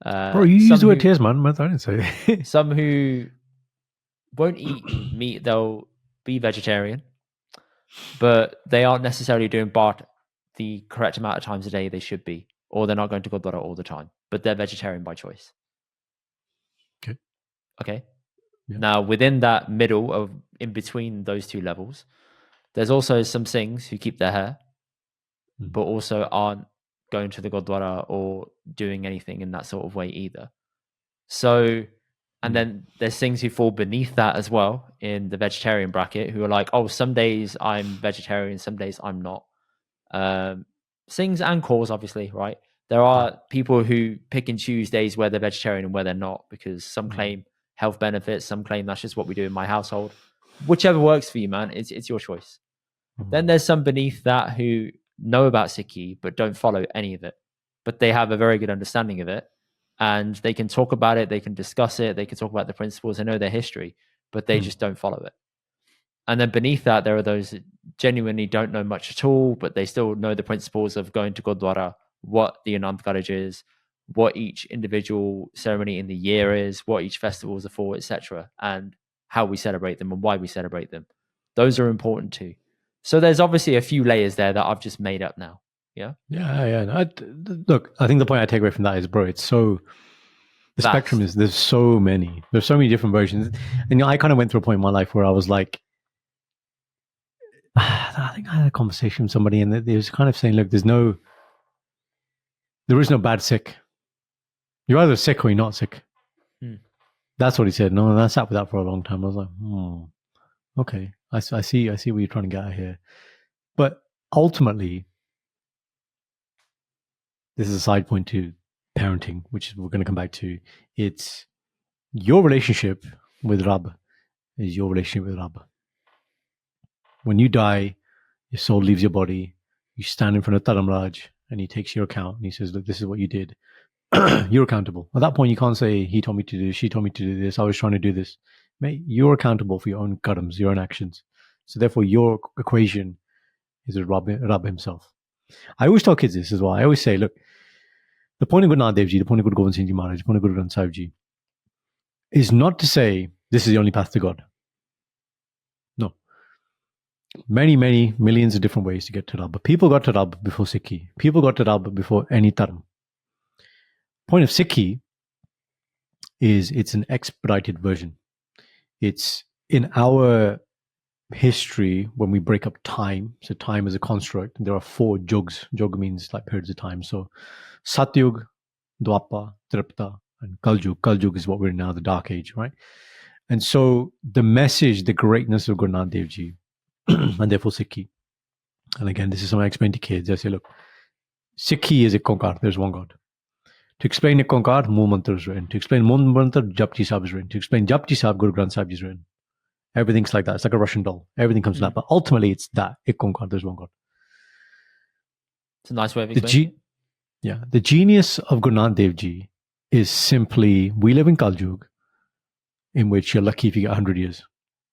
Bro, you use the word tiers, man. I didn't say it. Some who won't eat meat, they'll be vegetarian, but they aren't necessarily doing Bart the correct amount of times a day they should be, or they're not going to Gurdwara all the time, but they're vegetarian by choice. Okay. Yeah. Now, within that middle of in between those two levels, there's also some Singhs who keep their hair, but also aren't going to the Gurdwara or doing anything in that sort of way either. So, and then there's Singhs who fall beneath that as well in the vegetarian bracket who are like, oh, some days I'm vegetarian, some days I'm not. Singhs and Kaurs, obviously, right? There are people who pick and choose days where they're vegetarian and where they're not because some claim health benefits, some claim that's just what we do in my household. Whichever works for you, man, it's your choice. Then there's some beneath that who know about Sikhi but don't follow any of it, but they have a very good understanding of it and they can talk about it, they can discuss it, they can talk about the principles, they know their history, but they just don't follow it. And then beneath that, there are those that genuinely don't know much at all, but they still know the principles of going to Gurdwara, what the Anand Karaj is, what each individual ceremony in the year is, what each festival is for, etc., and how we celebrate them and why we celebrate them. Those are important too. So there's obviously a few layers there that I've just made up now. Yeah? Yeah. Look, I think the point I take away from that is, bro, it's so... The vast spectrum is, there's so many different versions. And you know, I kind of went through a point in my life where I was like, I think I had a conversation with somebody and they was kind of saying, look, there is no bad Sikh. You're either sick or you're not sick. That's what he said. No, and I sat with that for a long time. I was like, okay, I see what you're trying to get at here. But ultimately, this is a side point to parenting, which we're going to come back to. It's your relationship with Rab is your relationship with Rab. When you die, your soul leaves your body. You stand in front of Dharamraj and he takes your account and he says, look, this is what you did. you're accountable. At that point, you can't say, he told me to do this, she told me to do this, I was trying to do this. Mate, you're accountable for your own karams, your own actions. So therefore, your equation is with Rab himself. I always tell kids this as well. I always say, look, the point of Guru Nanak Dev Ji, the point of Guru Gobind Singh Ji Maharaj, the point of Guru Granth Sahib Ji is not to say this is the only path to God. No. Many, many millions of different ways to get to Rab. But people got to Rab before Sikhi. People got to Rab before any Dharm. Point of Sikhi is it's an expedited version. It's in our history when we break up time. So time is a construct. There are 4 jugs. Jug means like periods of time. So Satyug, Dwapar, Tripta, and Kaljug. Kaljug is what we're in now, the Dark Age, right? And so the message, the greatness of Guru Nanak Dev Ji, and therefore Sikhi. And again, this is something I explain to kids. I say, look, Sikhi is a Konkar. There's one God. To explain a Konkar, Mool Mantra is written. To explain Mool Mantra, Japji Sahib is written. To explain Japji Sahib, Guru Granth Sahib is written. Everything's like that. It's like a Russian doll. Everything comes to that. But ultimately, it's that. A Konkar, there's one God. It's a nice way of explaining it. The genius of Guru Nanak Dev Ji is simply, we live in Kaljug, in which you're lucky if you get 100 years.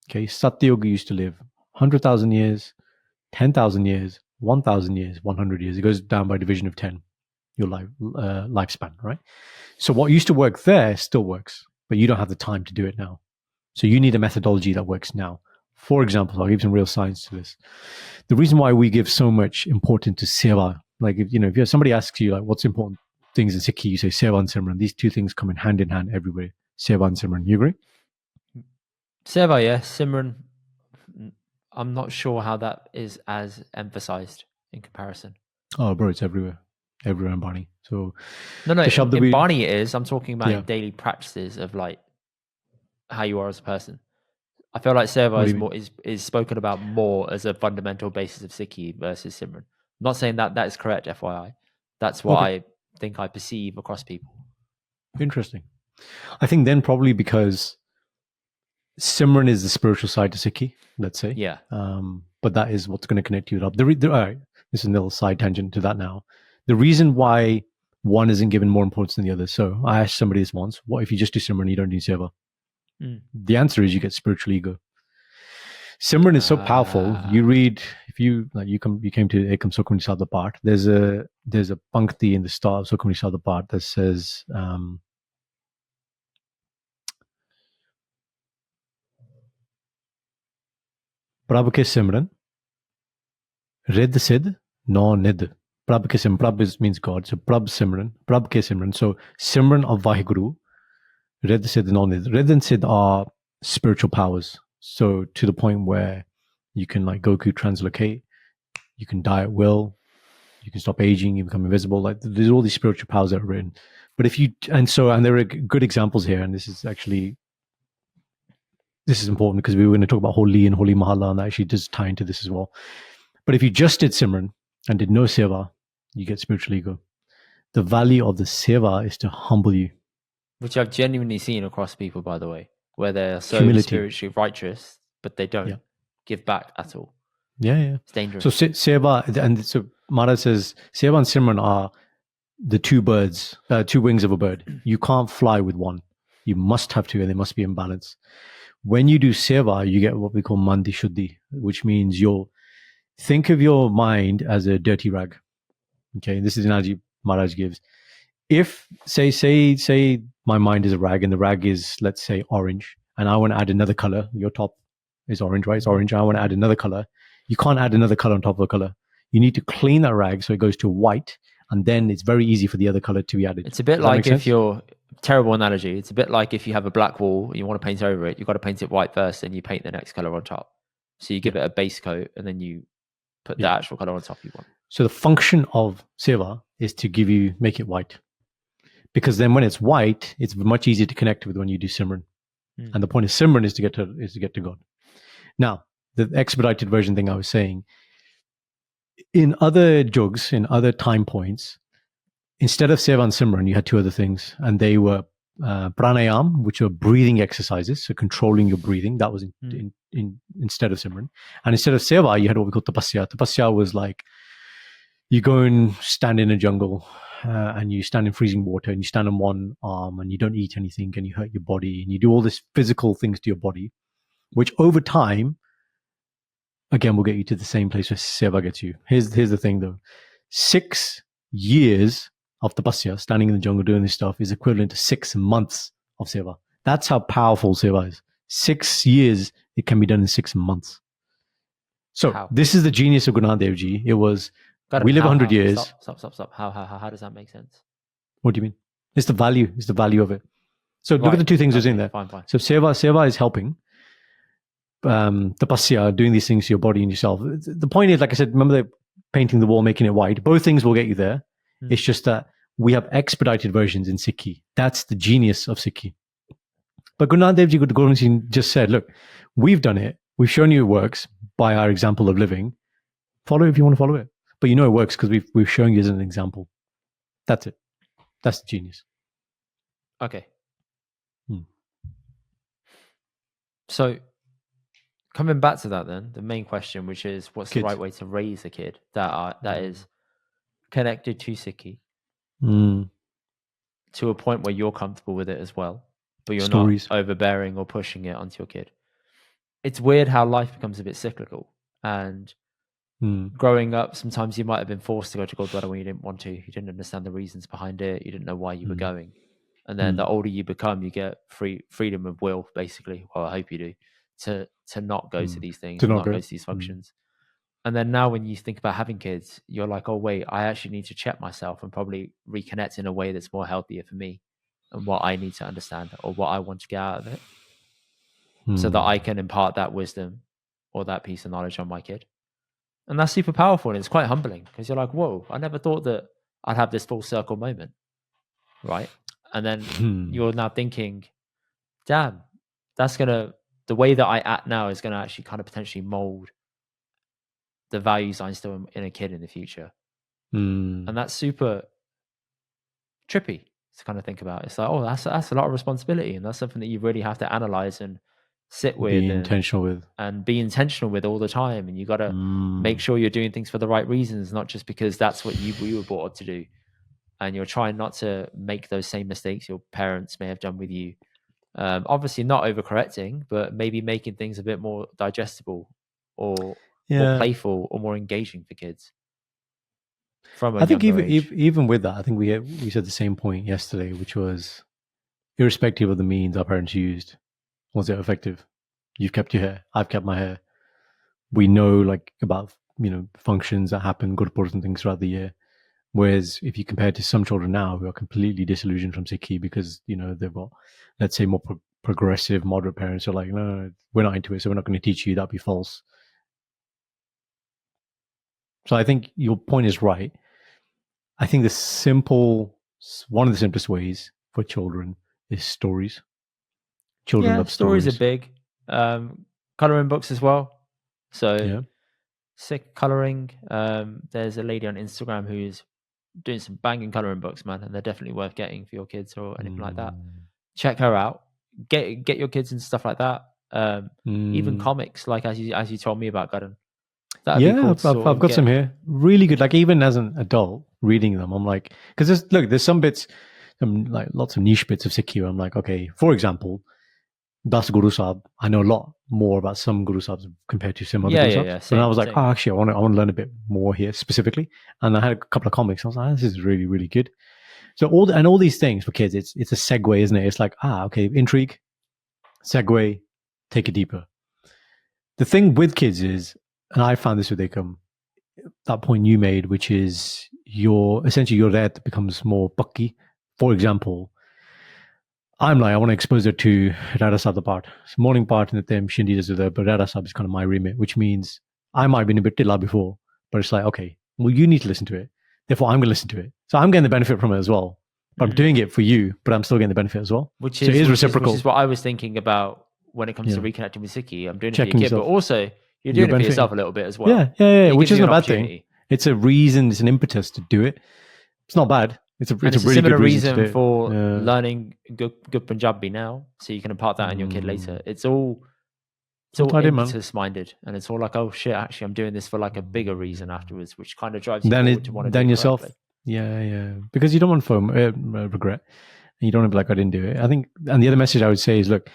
Okay, Satyug used to live 100,000 years, 10,000 years, 1,000 years, 100 years. It goes down by division of 10, your lifespan, right? So what used to work there still works, but you don't have the time to do it now. So you need a methodology that works now. For example, I'll give some real science to this. The reason why we give so much importance to Seva, like if somebody asks you like what's important things in Sikhi, you say Seva and Simran. These two things come in hand everywhere. Seva and Simran. You agree? Seva, yeah. Simran, I'm not sure how that is as emphasized in comparison. Oh, bro, it's everywhere. Everywhere in Bani. So no, in Bani it is. I'm talking about in daily practices of like how you are as a person. I feel like Seva is spoken about more as a fundamental basis of Sikhi versus Simran. I'm not saying that is correct, FYI. That's what I think I perceive across people. Interesting. I think then probably because Simran is the spiritual side to Sikhi, let's say. Yeah. But that is what's going to connect you up. All right, this is a little side tangent to that now. The reason why one isn't given more importance than the other. So I asked somebody this once, what if you just do Simran and you don't do Seva? The answer is you get spiritual ego. Simran is so powerful. You read, if you came to Ekam Sukhmani Sadha Part, there's a pankti in the start of Sukhmani Sadha Part that says Prabh ke Simran, Rid Sid, no Nid. Prabh ke Simran, Prabh means God. So Prabh ke Simran. So Simran of Vaheguru, Rid Sid, no Nid. Rid and Sid are spiritual powers. So to the point where you can like Goku translocate, you can die at will, you can stop aging, you become invisible. Like there's all these spiritual powers that are written. But if you and there are good examples here, and this is important because we were going to talk about Holi and Holi Mahalla, and that actually does tie into this as well. But if you just did Simran and did no Seva, you get spiritual ego. The value of the Seva is to humble you. Which I've genuinely seen across people, by the way, where they're so spiritually righteous, but they don't give back at all. Yeah. It's dangerous. So Seva, and so Maharaj says, Seva and Simran are the two wings of a bird. You can't fly with one. You must have two, and they must be in balance. When you do Seva, you get what we call Mandi Shuddhi, which means think of your mind as a dirty rag. Okay, this is the analogy Maharaj gives. If, say my mind is a rag, and the rag is, let's say, orange, and I want to add another color. Your top is orange, right? It's orange. I want to add another color. You can't add another color on top of a color. You need to clean that rag so it goes to white, and then it's very easy for the other color to be added. It's a bit like if you're... Terrible analogy. It's a bit like if you have a black wall and you want to paint over it, you've got to paint it white first, and you paint the next color on top. So you give it a base coat, and then you put the actual color on top you want. So the function of Seva is to make it white. Because then when it's white, it's much easier to connect with when you do Simran. And the point of Simran is to get to God. Now, the expedited version thing I was saying, in other jugs, in other time points, instead of Seva and Simran, you had two other things, and they were pranayam, which are breathing exercises, so controlling your breathing. That was instead of Simran. And instead of Seva, you had what we call tapasya. Tapasya was like you go and stand in a jungle and you stand in freezing water and you stand on one arm and you don't eat anything and you hurt your body and you do all these physical things to your body, which over time, again, will get you to the same place where Seva gets you. Here's the thing though. 6 years of tapasya, standing in the jungle doing this stuff, is equivalent to 6 months of Seva. That's how powerful Seva is. 6 years, it can be done in 6 months. So this is the genius of Guru Nanak Dev Ji. It was, we live 100 years. Stop. How does that make sense? What do you mean? It's the value. It's the value of it. So look at the two things that's in there. Fine. So Seva is helping. Tapasya, doing these things to your body and yourself. The point is, like I said, remember the painting the wall, making it white. Both things will get you there. It's just that we have expedited versions in Sikhi. That's the genius of Sikhi. But Guru Nanak Dev Ji Guru Singh just said, look, we've done it. We've shown you it works by our example of living. Follow it if you want to follow it. But you know it works because we've shown you as an example. That's it. That's the genius. Okay. So coming back to that then, the main question, which is what's the right way to raise a kid that is connected to Sikhi to a point where you're comfortable with it as well, but you're not overbearing or pushing it onto your kid. It's weird how life becomes a bit cyclical. And growing up, sometimes you might have been forced to go to Gurdwara when you didn't want to. You didn't understand the reasons behind it. You didn't know why you were going. And then the older you become, you get freedom of will, basically. Well, I hope you do, to not go to these things, to not go to these functions. And then now when you think about having kids, you're like, oh, wait, I actually need to check myself and probably reconnect in a way that's more healthier for me and what I need to understand or what I want to get out of it so that I can impart that wisdom or that piece of knowledge on my kid. And that's super powerful. And it's quite humbling because you're like, whoa, I never thought that I'd have this full circle moment. Right. And then you're now thinking, damn, the way that I act now is going to actually kind of potentially mold the values I instill in a kid in the future. And that's super trippy to kind of think about. It's like, oh, that's a lot of responsibility. And that's something that you really have to analyze and sit with. Be intentional with all the time. And you got to make sure you're doing things for the right reasons, not just because that's what you were brought up to do. And you're trying not to make those same mistakes your parents may have done with you. Obviously not overcorrecting, but maybe making things a bit more digestible or playful or more engaging for kids. I think even with that, I think we said the same point yesterday, which was irrespective of the means our parents used, was it effective? You've kept your hair. I've kept my hair. We know about functions that happen, gurpurs and things throughout the year. Whereas if you compare it to some children now who are completely disillusioned from Sikhi because they've got, let's say, more progressive, moderate parents who are like, no, we're not into it, so we're not going to teach you. That'd be false. So I think your point is right. I think one of the simplest ways for children is stories. Children love stories. Stories are big. Coloring books as well. So Sikh coloring. There's a lady on Instagram who's doing some banging coloring books, man, and they're definitely worth getting for your kids or anything like that. Check her out. Get your kids into stuff like that. Even comics, like as you told me about, Karan. Cool I've got some here. Really good. Like even as an adult reading them, I'm like, because there's some bits, lots of niche bits of Sikhi. I'm like, okay, for example, Das Guru Sahib, I know a lot more about some Guru Sahibs compared to some other Guru Sahibs. And I was like, actually, I want to learn a bit more here specifically. And I had a couple of comics. I was like, this is really, really good. So all these things for kids, it's a segue, isn't it? It's like, okay, intrigue, segue, take it deeper. The thing with kids is, and I found this with Ikam, that point you made, which is essentially your red becomes more bucky. For example, I'm like, I want to expose it to Rada Sahib the part. It's morning part in the time, Shindi does it there, but Rada Sahib is kind of my remit, which means I might have been a bit tilla before, but it's like, okay, well, you need to listen to it. Therefore, I'm going to listen to it. So I'm getting the benefit from it as well. But I'm doing it for you, but I'm still getting the benefit as well. Which is reciprocal. Which is what I was thinking about when it comes to reconnecting with Sikhi. I'm doing it for your kid, but also you're doing it for yourself a little bit as well. Yeah. Which isn't a bad thing. It's a reason, it's an impetus to do it. It's not bad. It's a really similar good reason for learning good Punjabi now, so you can impart that on your kid later. It's all impetus minded, and it's all like, oh shit, actually, I'm doing this for like a bigger reason afterwards, which kind of drives you forward to want to do it yourself. correctly. Yeah. Because you don't want regret. And you don't want to be like, I didn't do it. I think, and the other message I would say is, look,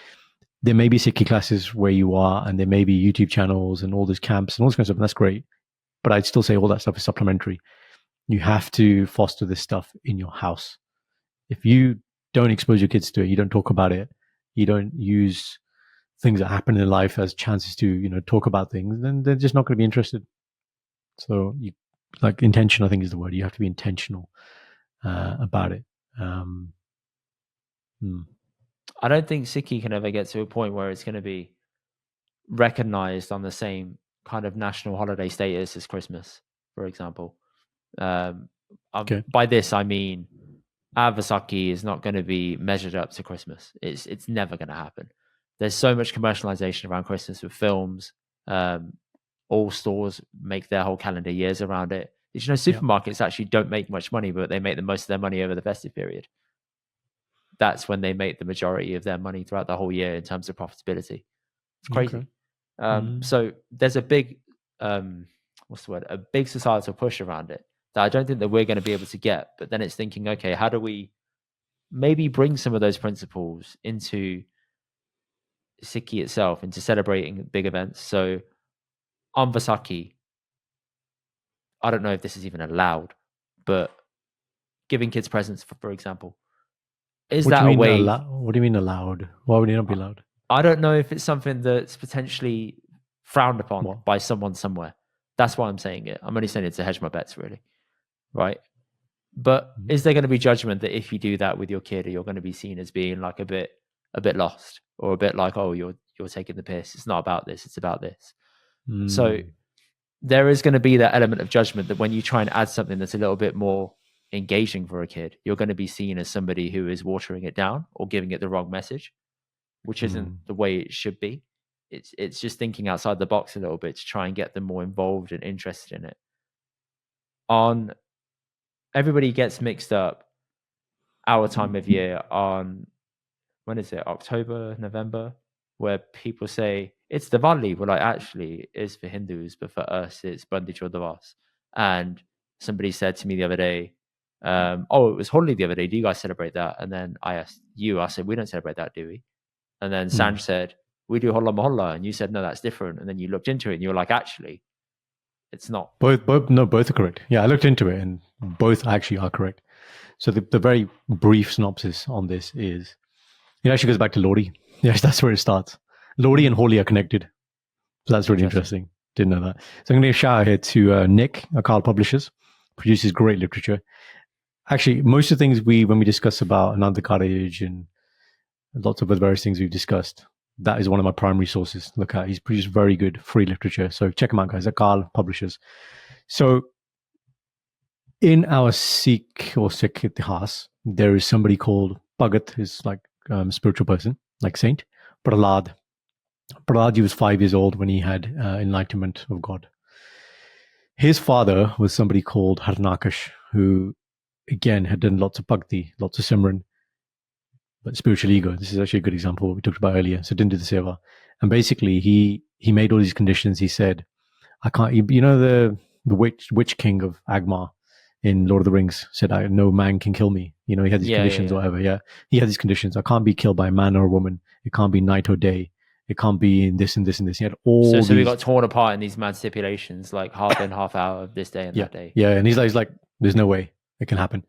there may be Sikhi classes where you are, and there may be YouTube channels and all these camps and all this kind of stuff, and that's great. But I'd still say all that stuff is supplementary. You have to foster this stuff in your house. If you don't expose your kids to it, you don't talk about it, you don't use things that happen in life as chances to, talk about things, then they're just not going to be interested. So, intention, I think, is the word. You have to be intentional about it. I don't think Sikhi can ever get to a point where it's going to be recognized on the same kind of national holiday status as Christmas, for example. Okay. By this, I mean, our Vaisakhi is not going to be measured up to Christmas. It's never going to happen. There's so much commercialization around Christmas with films. All stores make their whole calendar years around it. Did you know supermarkets actually don't make much money, but they make the most of their money over the festive period? That's when they make the majority of their money throughout the whole year in terms of profitability. It's crazy. Okay. So there's a big, what's the word? A big societal push around it that I don't think that we're going to be able to get. But then it's thinking, okay, how do we maybe bring some of those principles into Sikhi itself, into celebrating big events? So on Vaisakhi, I don't know if this is even allowed, but giving kids presents, for example, is that a way? What do you mean allowed? Why would it not be allowed? I don't know if it's something that's potentially frowned upon by someone somewhere. That's why I'm saying it. I'm only saying it to hedge my bets, really. Right? But is there going to be judgment that if you do that with your kid, you're going to be seen as being like a bit lost, or a bit like, oh, you're taking the piss. It's not about this. It's about this. So there is going to be that element of judgment that when you try and add something that's a little bit more engaging for a kid, you're going to be seen as somebody who is watering it down or giving it the wrong message, which isn't the way it should be. It's just thinking outside the box a little bit to try and get them more involved and interested in it. Everybody gets mixed up our time of year on, when is it, October, November, where people say it's Diwali. Well, like, actually it's for Hindus, but for us it's Bandi Chor Divas. And somebody said to me the other day, it was Holi the other day, do you guys celebrate that? And then I said, we don't celebrate that, do we? And then Sanj said, we do Holla Mohalla. And you said, no, that's different. And then you looked into it and you were like, actually, it's not. Both are correct. Yeah, I looked into it and both actually are correct. So the very brief synopsis on this is, it actually goes back to Lohri. Yes, that's where it starts. Lohri and Holi are connected. So that's really interesting. Didn't know that. So I'm going to give a shout out here to Nick, Akal Publishers, produces great literature. Actually, most of the things when we discuss about Ananda Karaj and lots of other various things we've discussed, that is one of my primary sources to look at. He's produced very good free literature. So check him out, guys. Akal Publishers. So in our Sikh Itihas, there is somebody called Bhagat, who's like spiritual person, like saint. Prahlad. Prahlad was 5 years old when he had enlightenment of God. His father was somebody called Harnakash, who again had done lots of bhakti, lots of simran, but spiritual ego. This is actually a good example of what we talked about earlier. So didn't do the seva. And basically he made all these conditions. He said, I can't, the witch king of Agmar in Lord of the Rings said, no man can kill me. He had these conditions or whatever. Yeah. He had these conditions. I can't be killed by a man or a woman. It can't be night or day. It can't be in this and this and this. He had all so we got torn apart in these mad stipulations, like half in, half out of this day and that day. Yeah. And he's like, there's no way it can happen.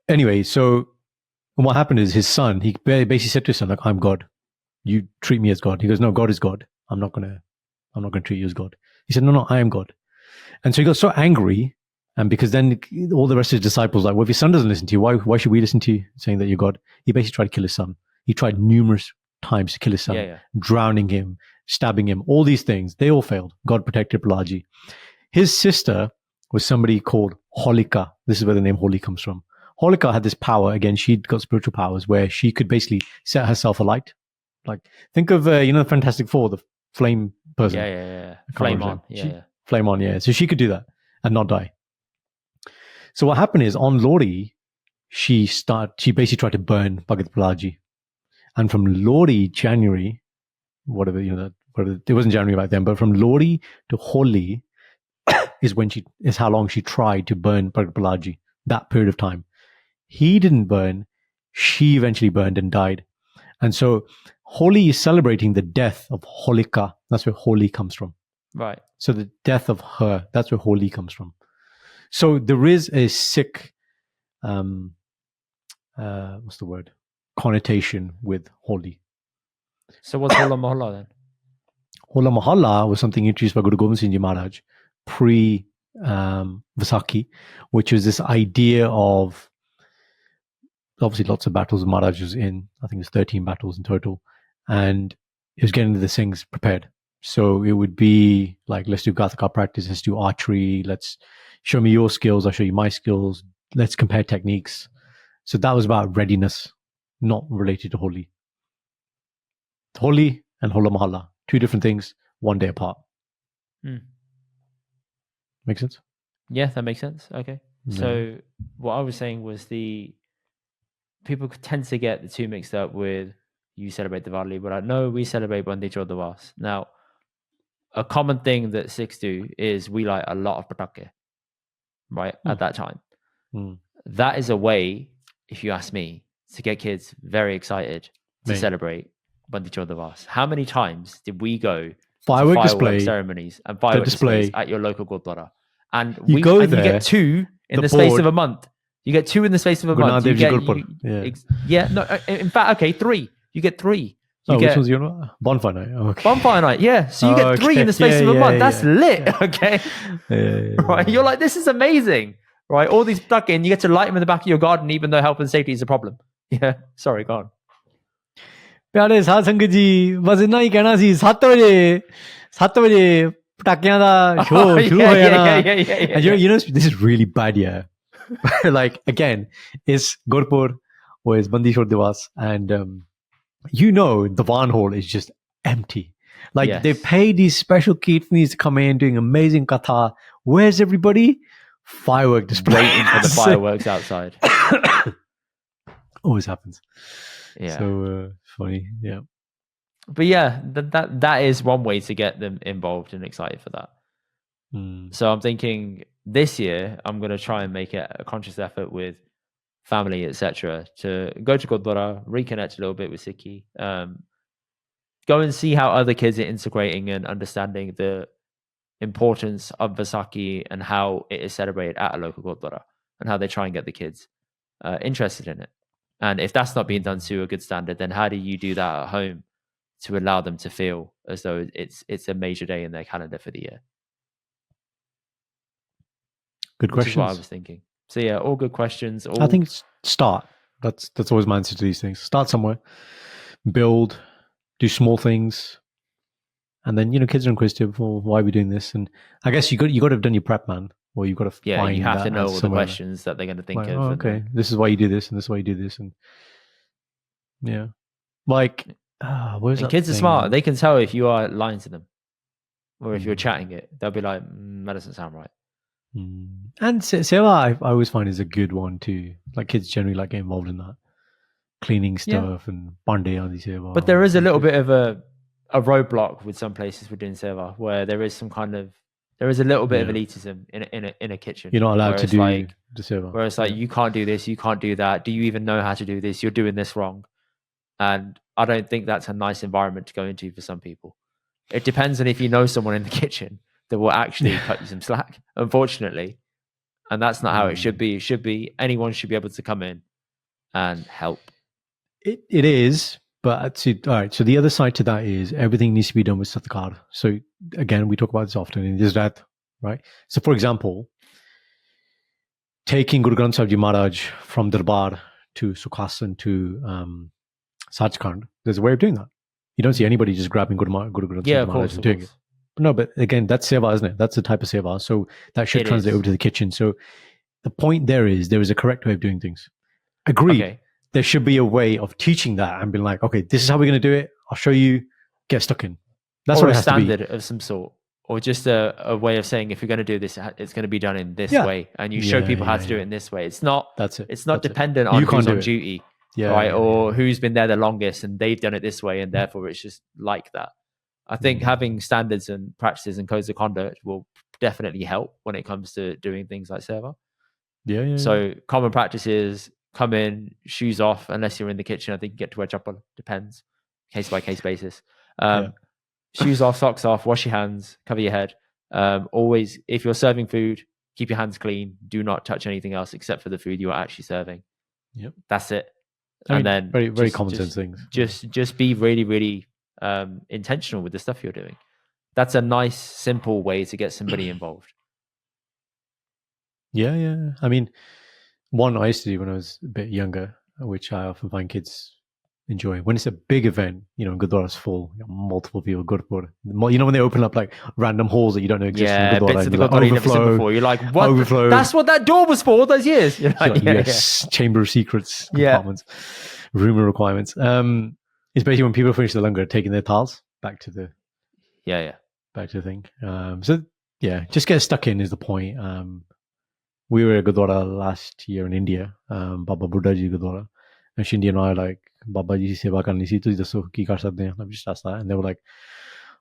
Anyway, so what happened is his son, he basically said to his son, like, I'm God. You treat me as God. He goes, no, God is God. I'm not gonna treat you as God. He said, no, I am God. And so he got so angry, and because then all the rest of his disciples like, well, if your son doesn't listen to you, why should we listen to you, saying that you're God? He basically tried to kill his son. He tried numerous times to kill his son, drowning him, stabbing him, all these things. They all failed. God protected Prahlad. His sister was somebody called Holika. This is where the name Holi comes from. Holika had this power. Again, she'd got spiritual powers where she could basically set herself alight. Like, think of, the Fantastic Four, the flame person. Yeah. Flame on. Flame on, yeah. So she could do that and not die. So what happened is on Lohri, she basically tried to burn Bhagat Prahlad. And from Lohri, January, whatever, it wasn't January back then, but from Lohri to Holi is how long she tried to burn Bhagat Prahlad. that period of time. He didn't burn. She eventually burned and died. And so Holi is celebrating the death of Holika. That's where Holi comes from. Right. So the death of her, that's where Holi comes from. So there is a Sikh, what's the word? Connotation with Holi. So what's Hola Mohalla then? Hola Mohalla was something introduced by Guru Gobind Singh Ji Maharaj pre Vaisakhi, which was this idea of obviously lots of battles Maharaj was in. I think it was 13 battles in total. And he was getting the things prepared. So it would be like, let's do Gataka practice, let's do archery, let's show me your skills, I'll show you my skills, let's compare techniques. So that was about readiness, not related to Holi. Holi and Hola Mohalla, two different things, one day apart. Make sense? Yeah, that makes sense. Okay. No. So what I was saying was people tend to get the two mixed up with you celebrate Diwali, but I know we celebrate Bandi Chor Diwas. Now, a common thing that Sikhs do is we light a lot of patake, right, at that time. That is a way, if you ask me, to get kids very excited to celebrate Bandi Chor Diwas. How many times did we go to firework ceremonies and firework displays at your local Gurdwara? And you get two in the space of a month. You get two in the space of a month. In fact, okay, three. You get three. Which one's your bonfire night? Okay. Bonfire night, yeah. So you get three in the space of a month. That's lit, okay? Right? You're like, this is amazing, right? All these stuck in, you get to light them in the back of your garden, even though health and safety is a problem. Yeah, sorry, go on. प्यारे साध संगत जी बस इतना ही कहना सी 7 बजे पटाकियां दा show शुरू हो जाना. You know this is really bad, yeah. Like again, it's Gurpur or it's Bandi Chor Diwas, and the Van Hall is just empty. Like they pay these special kirtanis to come in doing amazing katha. Where's everybody? Firework display. Waiting for the fireworks outside. Always happens. Yeah. So funny. Yeah. But yeah, that is one way to get them involved and excited for that. So I'm thinking this year I'm going to try and make it a conscious effort with family, etc., to go to Gurdwara, reconnect a little bit with Sikhi, go and see how other kids are integrating and understanding the importance of Vaisakhi and how it is celebrated at a local Gurdwara and how they try and get the kids interested in it. And if that's not being done to a good standard, then how do you do that at home to allow them to feel as though it's a major day in their calendar for the year? Good questions. Which is what I was thinking. So yeah, all good questions. I think start. That's always my answer to these things. Start somewhere, build, do small things, and then kids are inquisitive. Well, why are we doing this? And I guess you got to have done your prep, man. Or you got to find you have to know all the questions that they're going to think of. Oh, okay, this is why you do this, and this is why you do this, and yeah, like where's that kids thing? Are smart. They can tell if you are lying to them, or if you're chatting it. They'll be like, "That doesn't sound right." And Seva, I always find is a good one too. Like kids generally like get involved in that, cleaning stuff and Bande on the Seva. But there is a little bit of a roadblock with some places we're doing Seva, where there is there is a little bit of elitism in a kitchen. You're not allowed to do the Seva. Where it's like, you can't do this, you can't do that. Do you even know how to do this? You're doing this wrong. And I don't think that's a nice environment to go into for some people. It depends on if you know someone in the kitchen that will actually cut you some slack, unfortunately. And that's not how it should be. It should be anyone should be able to come in and help. It is. But all right, so the other side to that is everything needs to be done with Satkar. So again, we talk about this often in Gujarat, right? So for example, taking Guru Granth Sahib Ji Maharaj from Darbar to Sukhasan to Sachkhand, there's a way of doing that. You don't see anybody just grabbing Guru Granth Sahib Ji Maharaj and doing it. No, but again, that's Seva, isn't it? That's the type of Seva. So that should translate over to the kitchen. So the point there is a correct way of doing things. Agreed. Okay. There should be a way of teaching that and being like, okay, this is how we're going to do it. I'll show you. Get stuck in. That's what it has to be. Or a standard of some sort. Or just a way of saying, if you're going to do this, it's going to be done in this way. And you show people how to do it in this way. It's not, it's not dependent on who's on duty, right? Or who's been there the longest and they've done it this way. And therefore it's just like that. I think having standards and practices and codes of conduct will definitely help when it comes to doing things like Seva. Yeah. So common practices: come in, shoes off, unless you're in the kitchen. I think you get to wear chapel. Depends, case by case basis. Shoes off, socks off, wash your hands, cover your head. Always, if you're serving food, keep your hands clean. Do not touch anything else except for the food you are actually serving. Yep. That's it. I mean, then very common sense things. Just be really, really intentional with the stuff you're doing. That's a nice, simple way to get somebody involved. Yeah. I mean, one I used to do when I was a bit younger, which I often find kids enjoy. When it's a big event, you know, Gurdwara's full, you got multiple people, Gurdwara. You know, when they open up like random halls that you don't know exist in Gurdwara. Bits of the Gurdwara you've never seen before. You're like, what? Overflow. That's what that door was for all those years. You're like, yes, Chamber of Secrets compartments, rumor requirements. It's basically when people finish the langar, taking their tals back to the back to the thing. So yeah, just get stuck in is the point. We were at Gurdwara last year in India, Baba Buddha Ji Gurdwara, and Shindy and I are like, Baba Ji Seva karni si, tusi dasso ki kar sakte hain? I just asked that, and they were like,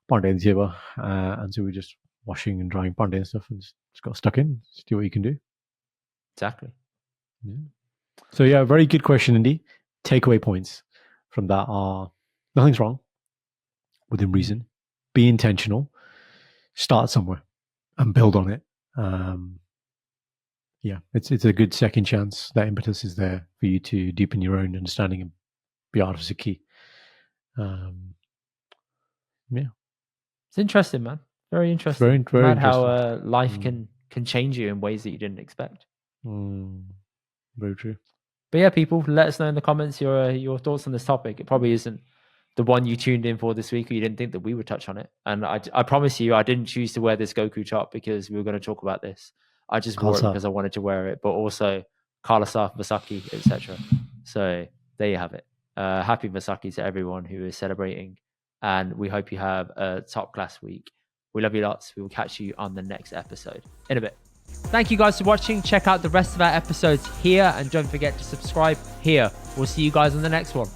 Pande and Seva, and so we were just washing and drying Pande and stuff, and just got stuck in, see what you can do. Exactly. Yeah. So yeah, very good question, Indy. Takeaway points from that are: nothing's wrong, within reason. Be intentional. Start somewhere and build on it. Yeah, it's a good second chance. That impetus is there for you to deepen your own understanding of the art of Sikhi. Yeah, it's interesting, man. Very interesting. Very Mad interesting. How life can change you in ways that you didn't expect. Very true. But yeah, people, let us know in the comments your thoughts on this topic. It probably isn't the one you tuned in for this week, or you didn't think that we would touch on it. And I promise you, I didn't choose to wear this Goku top because we were going to talk about this. I just wore it because I wanted to wear it, but also Kalasa, Vasaki, etc. So there you have it. Happy Vasaki to everyone who is celebrating, and we hope you have a top class week. We love you lots. We will catch you on the next episode in a bit. Thank you guys for watching. Check out the rest of our episodes here, and don't forget to subscribe here. We'll see you guys on the next one.